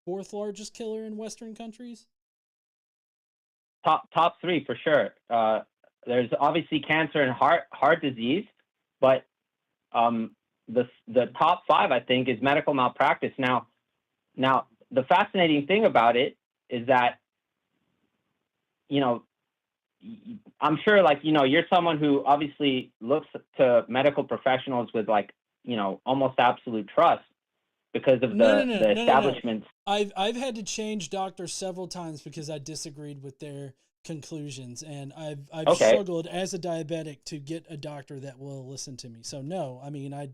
fourth largest killer in Western countries? Top three for sure. There's obviously cancer and heart disease, but the top five I think is medical malpractice. Now the fascinating thing about it is that I'm sure you're someone who obviously looks to medical professionals with almost absolute trust because of the establishments. I've had to change doctors several times because I disagreed with their conclusions, and I've struggled as a diabetic to get a doctor that will listen to me. So no, I mean I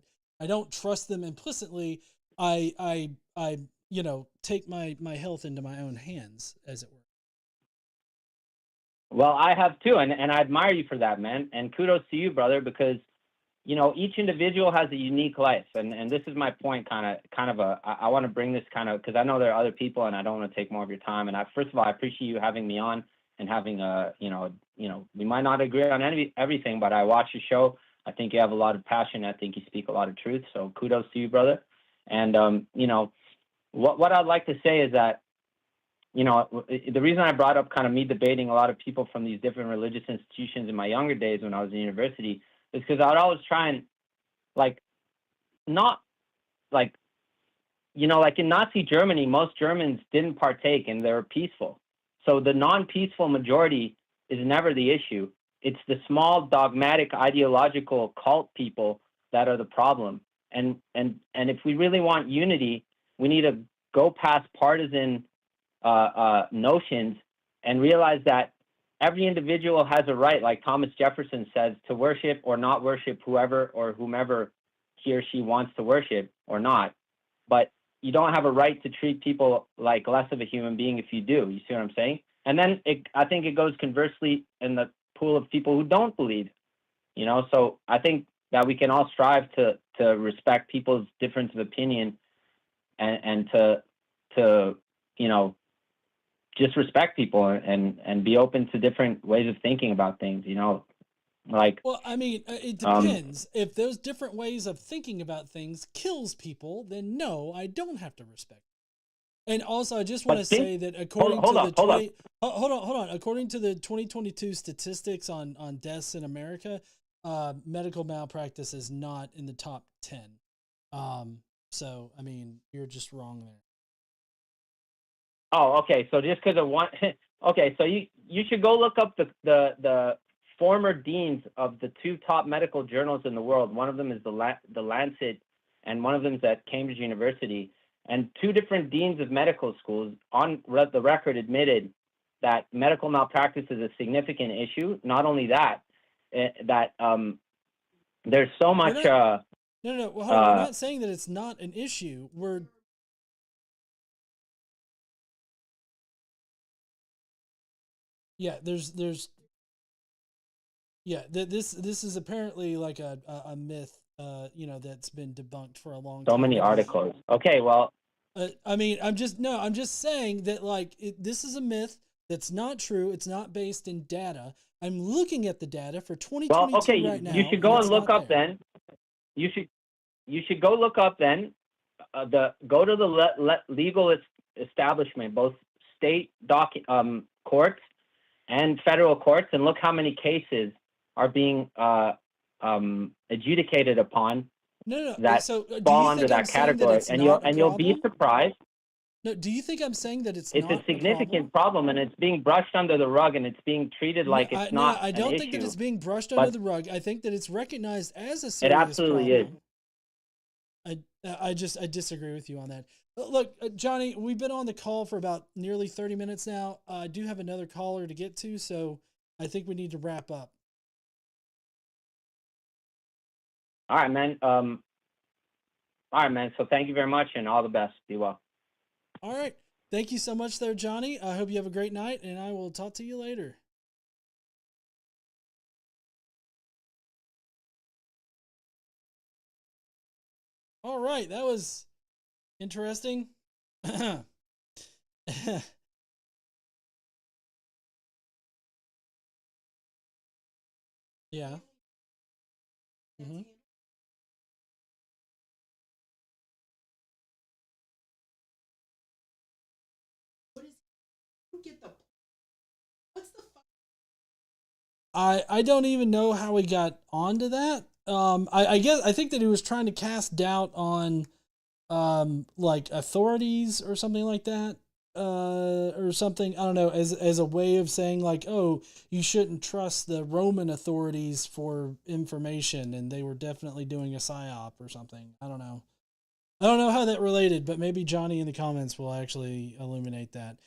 don't trust them implicitly. I take my health into my own hands, as it were. Well, I have too, and I admire you for that, man. And kudos to you, brother, because each individual has a unique life, and this is my point. I want to bring this because I know there are other people, and I don't want to take more of your time. And first of all, I appreciate you having me on and having we might not agree on everything, but I watch your show. I think you have a lot of passion. I think you speak a lot of truth. So kudos to you, brother. And what I'd like to say is that the reason I brought up me debating a lot of people from these different religious institutions in my younger days when I was in university is because I'd always try and like in Nazi Germany, most Germans didn't partake and they were peaceful. So the non-peaceful majority is never the issue. It's the small dogmatic ideological cult people that are the problem. And if we really want unity, we need to go past partisan notions and realize that every individual has a right, like Thomas Jefferson says, to worship or not worship whoever or whomever he or she wants to worship or not. But you don't have a right to treat people like less of a human being if you do. You see what I'm saying? And then I think it goes conversely in the pool of people who don't believe, So I think that we can all strive to respect people's difference of opinion and to just respect people and be open to different ways of thinking about things, Well, I mean, it depends. If those different ways of thinking about things kills people, then no, I don't have to respect. And also, I just want to say that according to the hold on, according to the 2022 statistics on deaths in America, medical malpractice is not in the top 10. So I mean, you're just wrong there. Oh, okay. So just because of one, okay. So you should go look up the former deans of the two top medical journals in the world. One of them is the Lancet, and one of them is at Cambridge University. And two different deans of medical schools on the record admitted that medical malpractice is a significant issue. Not only that, there's so much. No. Well, hold on. We're not saying that it's not an issue. This is apparently like a myth, that's been debunked for a long time. So many articles. Okay, well. I mean, I'm just saying that this is a myth that's not true. It's not based in data. I'm looking at the data for 2022 right now. You should go and look up then. You should go look up then. Go to the legal establishment, both state courts and federal courts, and look how many cases are being adjudicated upon No. that So do fall you under think I'm that saying that category, it's and not you'll a be problem? surprised. No. Do you think I'm saying that it's It's not a significant problem, and it's being brushed under the rug, and it's being treated like it's No, not I an don't issue. think that it's being brushed but under the rug. I think that it's recognized as a it serious absolutely is. problem. I disagree with you on that. Look, Johnny, we've been on the call for about nearly 30 minutes now. I do have another caller to get to, so I think we need to wrap up. All right, man. So thank you very much, and all the best. Be well. All right. Thank you so much there, Johnny. I hope you have a great night, and I will talk to you later. All right. That was interesting. Yeah. Mm-hmm. I don't even know how he got onto that. I think that he was trying to cast doubt on like authorities or something like that. Or something, I don't know, as a way of saying like, oh, you shouldn't trust the Roman authorities for information, and they were definitely doing a psyop or something. I don't know how that related, but maybe Johnny in the comments will actually illuminate that.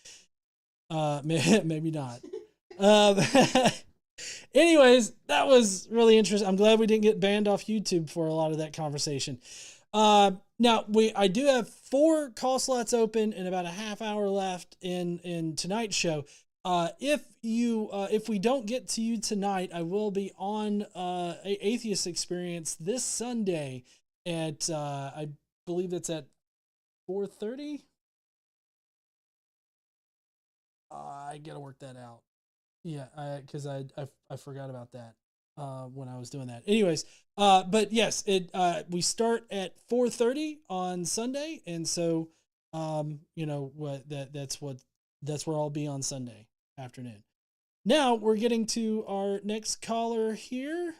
Maybe not. Anyways, that was really interesting. I'm glad we didn't get banned off YouTube for a lot of that conversation. Now I do have 4 call slots open and about a half hour left in tonight's show. If we don't get to you tonight, I will be on Atheist Experience this Sunday at I believe it's at 4:30. I gotta work that out. Yeah, because I forgot about that when I was doing that. Anyways, but yes, we start at 4:30 on Sunday, and so that's where I'll be on Sunday afternoon. Now we're getting to our next caller here.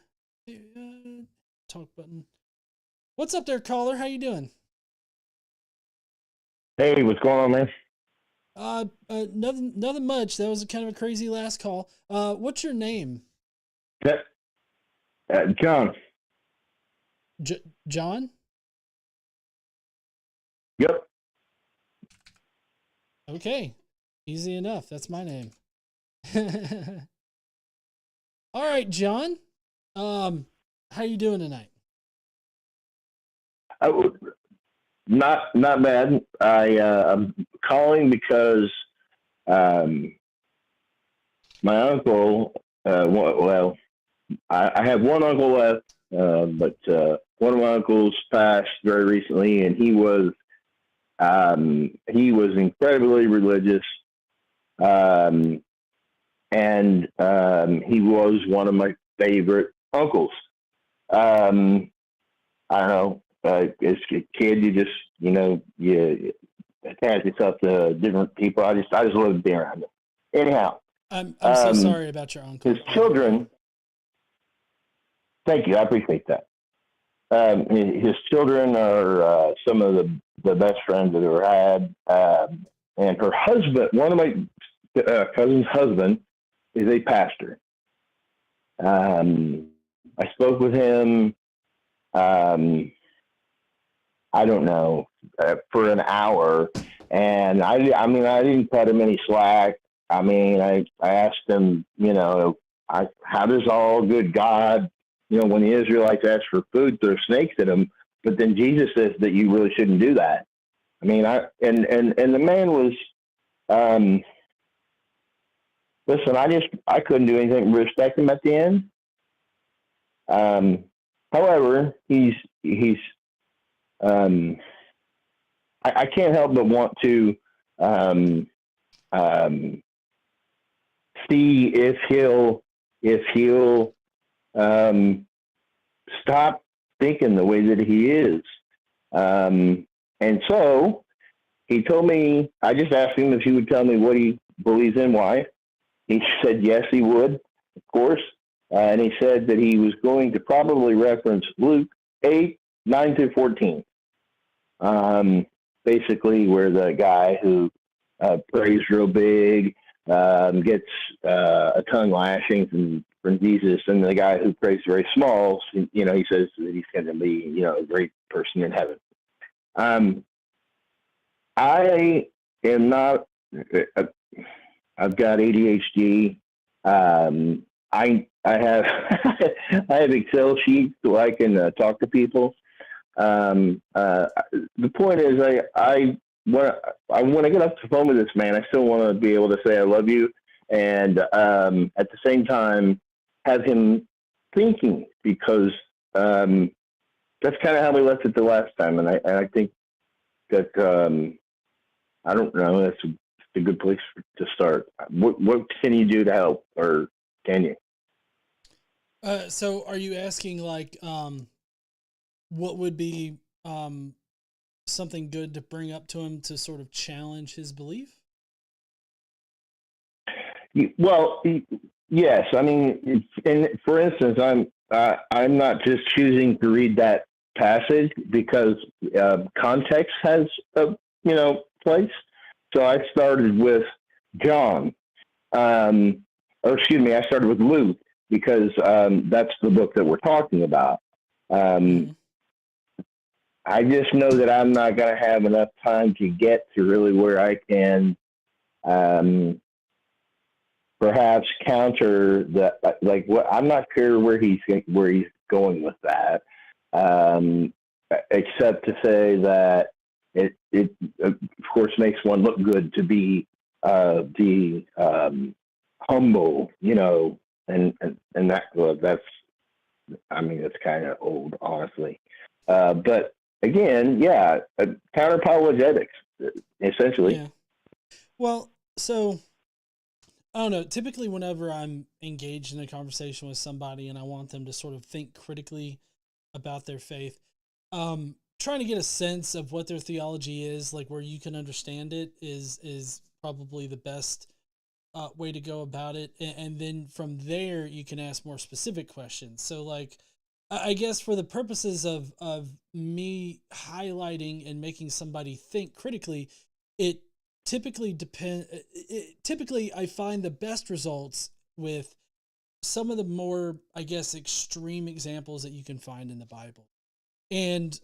Talk button. What's up there, caller? How you doing? Hey, what's going on, man? Nothing much. That was kind of a crazy last call. What's your name? John. John? Yep. Okay. Easy enough. That's my name. All right, John. How you doing tonight? Not bad. I'm calling because my uncle. I have one uncle left, but one of my uncles passed very recently, and he was incredibly religious, and he was one of my favorite uncles. I don't know. As a kid, you just you attach yourself to different people. I just love to be around them. Anyhow, I'm so sorry about your uncle. His children. Thank you. I appreciate that. His children are some of the best friends I've ever had. And her husband, one of my cousin's husband, is a pastor. I spoke with him, I don't know, for an hour. And I didn't cut him any slack. I asked him, how does all good God, when the Israelites ask for food, throw snakes at them, but then Jesus says that you really shouldn't do that. And the man was, listen, I couldn't do anything but respect him at the end. However, I can't help but want to see if he'll stop thinking the way that he is. And so he told me, I just asked him if he would tell me what he believes in, why. He said yes, he would, of course. And he said that he was going to probably reference Luke 8, 9 through 14. Basically, where the guy who prays real big gets a tongue lashing from Jesus, and the guy who prays very small, he says that he's going to be, a great person in heaven. I am not. I've got ADHD. I have I have Excel sheets so I can talk to people. The point is, I want to get off the phone with this man. I still want to be able to say I love you, and at the same time have him thinking, because that's kind of how we left it the last time, and I think that I don't know. That's a good place to start. What can you do to help, or can you? So are you asking like, what would be something good to bring up to him to sort of challenge his belief? Well, yes. I mean, for instance, I'm not just choosing to read that passage because context has a place. So I started with John, I started with Luke because that's the book that we're talking about. I just know that I'm not going to have enough time to get to really where I can perhaps counter the I'm not sure where he's going with that, except to say that it of course makes one look good to be the humble, and that's it's kind of old, honestly, but again, counter apologetics, essentially. Yeah. Well, so I don't know. Typically, whenever I'm engaged in a conversation with somebody and I want them to sort of think critically about their faith, trying to get a sense of what their theology is, like where you can understand it, is probably the best way to go about it. And then from there, you can ask more specific questions. So, like, I guess for the purposes of me highlighting and making somebody think critically, it typically typically I find the best results with some of the more, I guess, extreme examples that you can find in the Bible. And,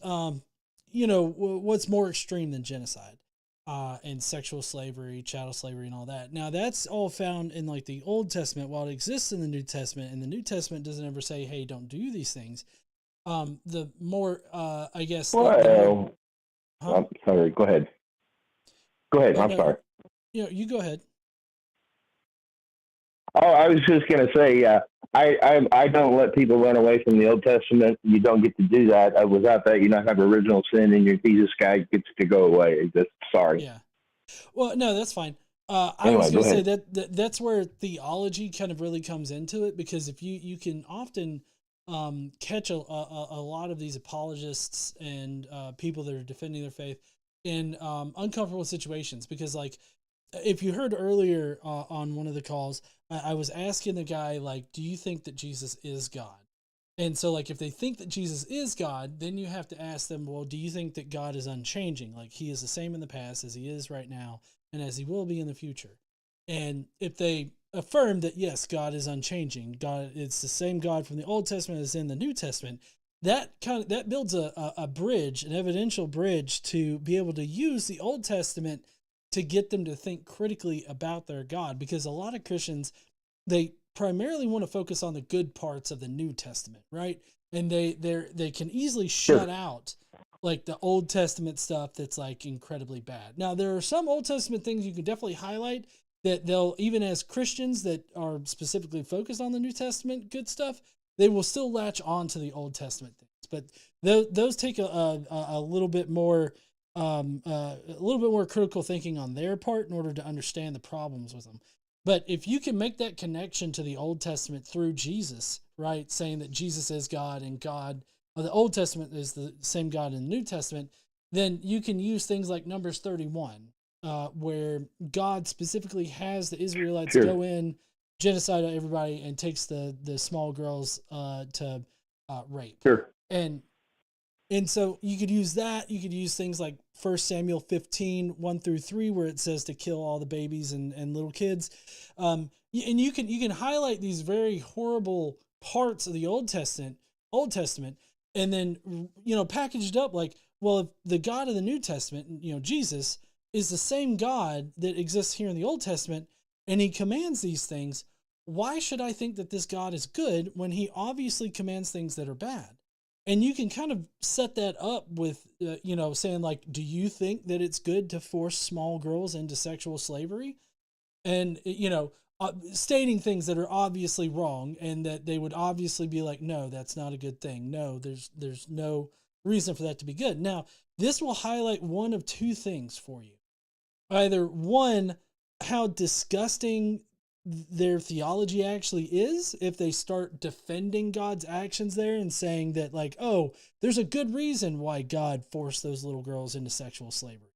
what's more extreme than genocide and sexual slavery, chattel slavery, and all that. Now, that's all found in like the Old Testament, while it exists in the New Testament, and the New Testament doesn't ever say, hey, don't do these things. The more, I guess. Well, I'm sorry. Go ahead. I'm sorry. You go ahead. Oh, I was just going to say, I don't let people run away from the Old Testament. You don't get to do that. Without that, you don't have original sin, and your Jesus guy gets to go away. Sorry. Yeah. Well, no, that's fine. I Anyway, was going to go say ahead. that's where theology kind of really comes into it, because if you can often catch a lot of these apologists and people that are defending their faith in uncomfortable situations, because like if you heard earlier on one of the calls, I was asking the guy, like, do you think that Jesus is God? And so, like, if they think that Jesus is God, then you have to ask them, well, do you think that God is unchanging? Like, he is the same in the past as he is right now and as he will be in the future. And if they affirm that, yes, God is unchanging, God, it's the same God from the Old Testament as in the New Testament, that builds a bridge, an evidential bridge, to be able to use the Old Testament to get them to think critically about their God, because a lot of Christians, they primarily want to focus on the good parts of the New Testament, right? And they can easily shut out like the Old Testament stuff that's like incredibly bad. Now, there are some Old Testament things you can definitely highlight that they'll, even as Christians that are specifically focused on the New Testament good stuff, they will still latch on to the Old Testament things. But those take a little bit more critical thinking on their part in order to understand the problems with them. But if you can make that connection to the Old Testament through Jesus, right, saying that Jesus is God and God, or the Old Testament is the same God in the New Testament, then you can use things like Numbers 31, where God specifically has the Israelites go in, genocide everybody, and takes the small girls to rape. Sure. And And so you could use that. You could use things like 1 Samuel 15, 1-3, where it says to kill all the babies and little kids. And you can highlight these very horrible parts of the Old Testament, and then, packaged up like, well, if the God of the New Testament, Jesus, is the same God that exists here in the Old Testament, and he commands these things, why should I think that this God is good when he obviously commands things that are bad? And you can kind of set that up with, saying like, do you think that it's good to force small girls into sexual slavery? And, stating things that are obviously wrong, and that they would obviously be like, no, that's not a good thing. No, there's no reason for that to be good. Now, this will highlight one of two things for you. Either one, how disgusting their theology actually is, if they start defending God's actions there and saying that like, oh, there's a good reason why God forced those little girls into sexual slavery.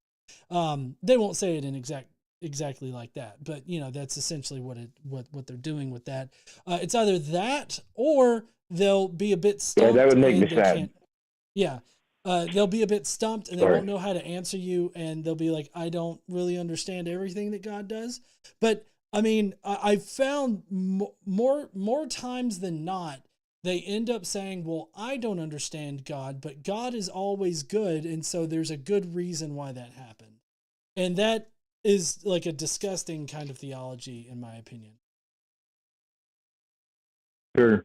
They won't say it in exactly like that, but that's essentially what they're doing with that. It's either that, or they'll be a bit stumped. Yeah, that would make me they sad. can't. Yeah. They'll be a bit stumped, and they won't know how to answer you, and they'll be like, I don't really understand everything that God does. But I mean, I've found more times than not, they end up saying, well, I don't understand God, but God is always good, and so there's a good reason why that happened. And that is like a disgusting kind of theology, in my opinion. Sure.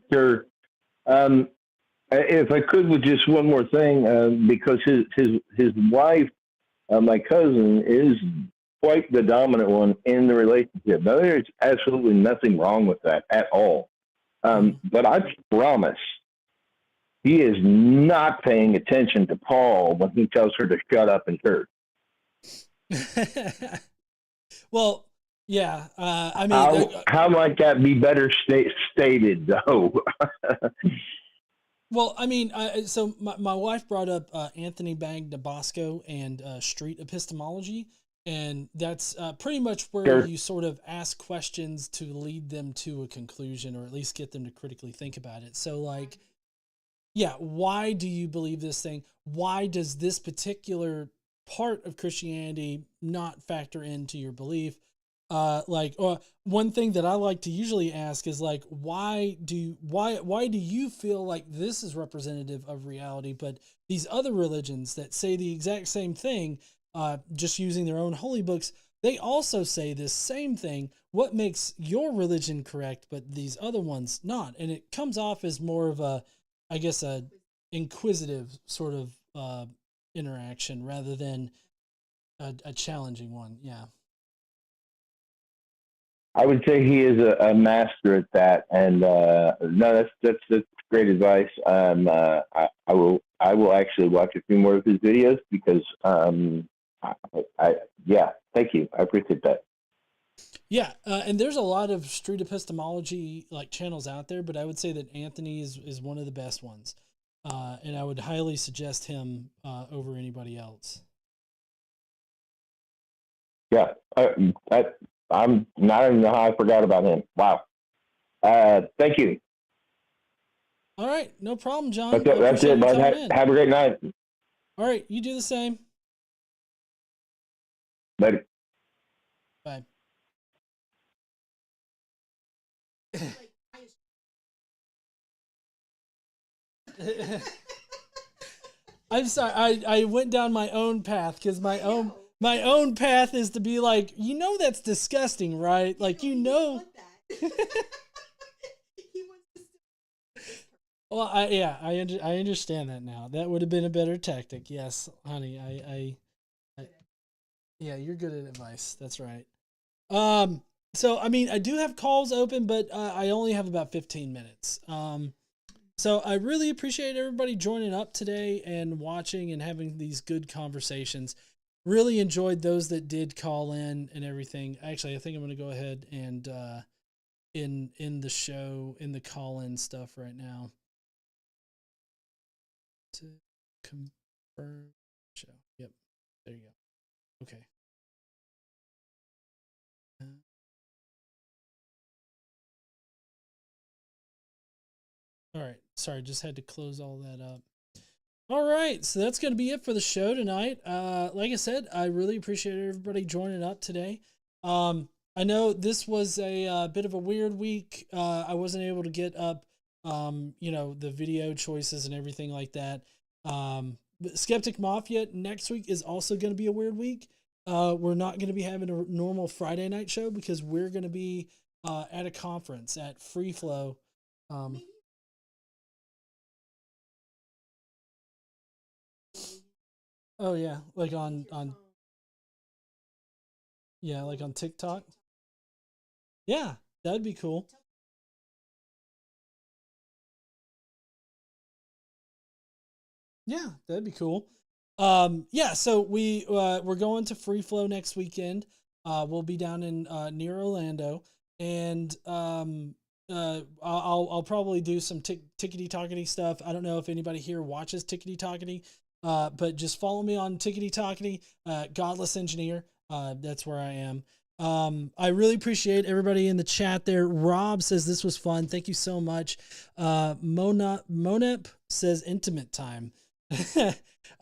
If I could, with just one more thing, because his wife, my cousin, is quite the dominant one in the relationship. Now, there's absolutely nothing wrong with that at all. But I promise he is not paying attention to Paul when he tells her to shut up in church. Well, yeah. I mean, how might that be better stated, though? Well, I mean, so my wife brought up Anthony Bagdabasco and street epistemology, and that's pretty much where you sort of ask questions to lead them to a conclusion, or at least get them to critically think about it. So, like, yeah, why do you believe this thing? Why does this particular part of Christianity not factor into your belief? One thing that I like to usually ask is like, why do you feel like this is representative of reality, but these other religions that say the exact same thing, just using their own holy books, they also say this same thing. What makes your religion correct, but these other ones not? And it comes off as more of a inquisitive sort of interaction rather than a challenging one. Yeah. I would say he is a master at that, and no, that's great advice. I will actually watch a few more of his videos because thank you, I appreciate that. Yeah, and there's a lot of street epistemology like channels out there, but I would say that Anthony is one of the best ones, and I would highly suggest him over anybody else. Yeah, I'm not even know how I forgot about him. Wow. Thank you. All right, no problem, John. That's it, bud. Have a great night. All right, you do the same. Later. Bye. I'm sorry. I went down my own path because my own path is to be like, that's disgusting, right? Like, Well, I understand that now. That would have been a better tactic. Yes, honey. I yeah, you're good at advice. That's right. So I mean, I do have calls open, but I only have about 15 minutes. So I really appreciate everybody joining up today and watching and having these good conversations. Really enjoyed those that did call in and everything. Actually, I think I'm going to go ahead and in the show, in the call-in stuff right now. To confirm show. Yep. There you go. Okay. All right. Sorry, just had to close all that up. All right, so that's going to be it for the show tonight. Like I said, I really appreciate everybody joining up today. I know this was a bit of a weird week. I wasn't able to get up, the video choices and everything like that. But Skeptic Mafia next week is also going to be a weird week. We're not going to be having a normal Friday night show because we're going to be at a conference at Free Flow. Oh yeah, like on like on TikTok. Yeah, that'd be cool. Yeah, that'd be cool. Yeah, so we're going to Free Flow next weekend. We'll be down in near Orlando, and I'll probably do some tickety tockety stuff. I don't know if anybody here watches tickety tockety, but just follow me on tickety tockety, Godless Engineer. That's where I am. I really appreciate everybody in the chat there. Rob says this was fun. Thank you so much. Monep says intimate time.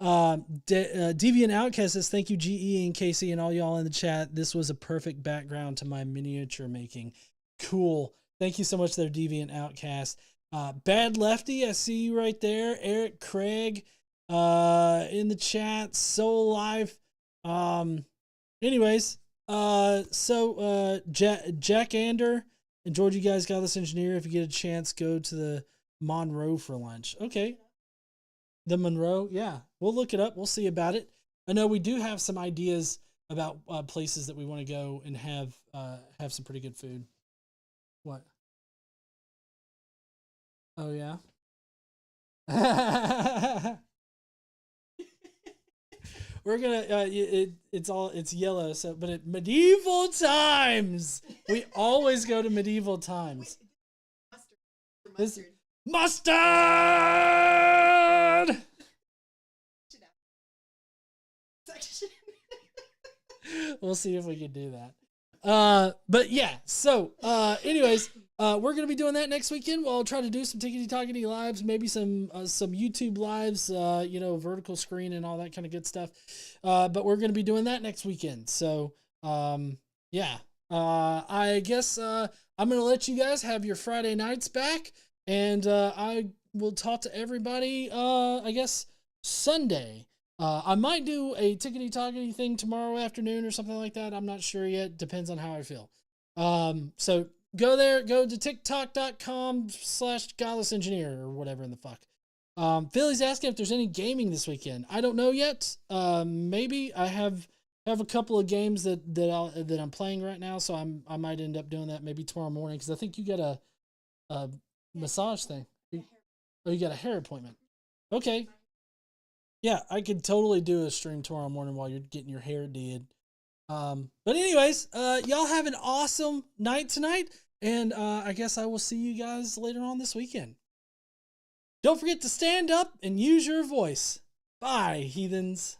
Deviant Outcast says thank you, GE and Casey and all y'all in the chat. This was a perfect background to my miniature making. Cool. Thank you so much there, Deviant Outcast. Bad Lefty, I see you right there. Eric Craig in the chat. Soul Life. Anyways, Jack Ander, enjoyed you guys. Godless Engineer. If you get a chance, go to the Monroe for lunch. Okay. The Monroe, yeah. We'll look it up. We'll see about it. I know we do have some ideas about places that we want to go and have some pretty good food. What? Oh yeah. We're gonna it's yellow, so but at medieval times. We always go to medieval times. Mustard. We'll see if we can do that. But yeah, so anyways, we're gonna be doing that next weekend. We'll try to do some tickety tockety lives, maybe some YouTube lives, vertical screen and all that kind of good stuff. But we're gonna be doing that next weekend. So yeah. I guess I'm gonna let you guys have your Friday nights back, and I will talk to everybody I guess Sunday. I might do a tickety tockety thing tomorrow afternoon or something like that. I'm not sure yet. Depends on how I feel. So go there, go to tiktok.com/Godless Engineer or whatever in the fuck. Philly's asking if there's any gaming this weekend. I don't know yet. Maybe I have a couple of games that I'm playing right now, so I might end up doing that maybe tomorrow morning because I think you got a massage thing. Oh, you got a hair appointment. Okay. Yeah, I could totally do a stream tomorrow morning while you're getting your hair did. But anyways, y'all have an awesome night tonight, and I guess I will see you guys later on this weekend. Don't forget to stand up and use your voice. Bye, heathens.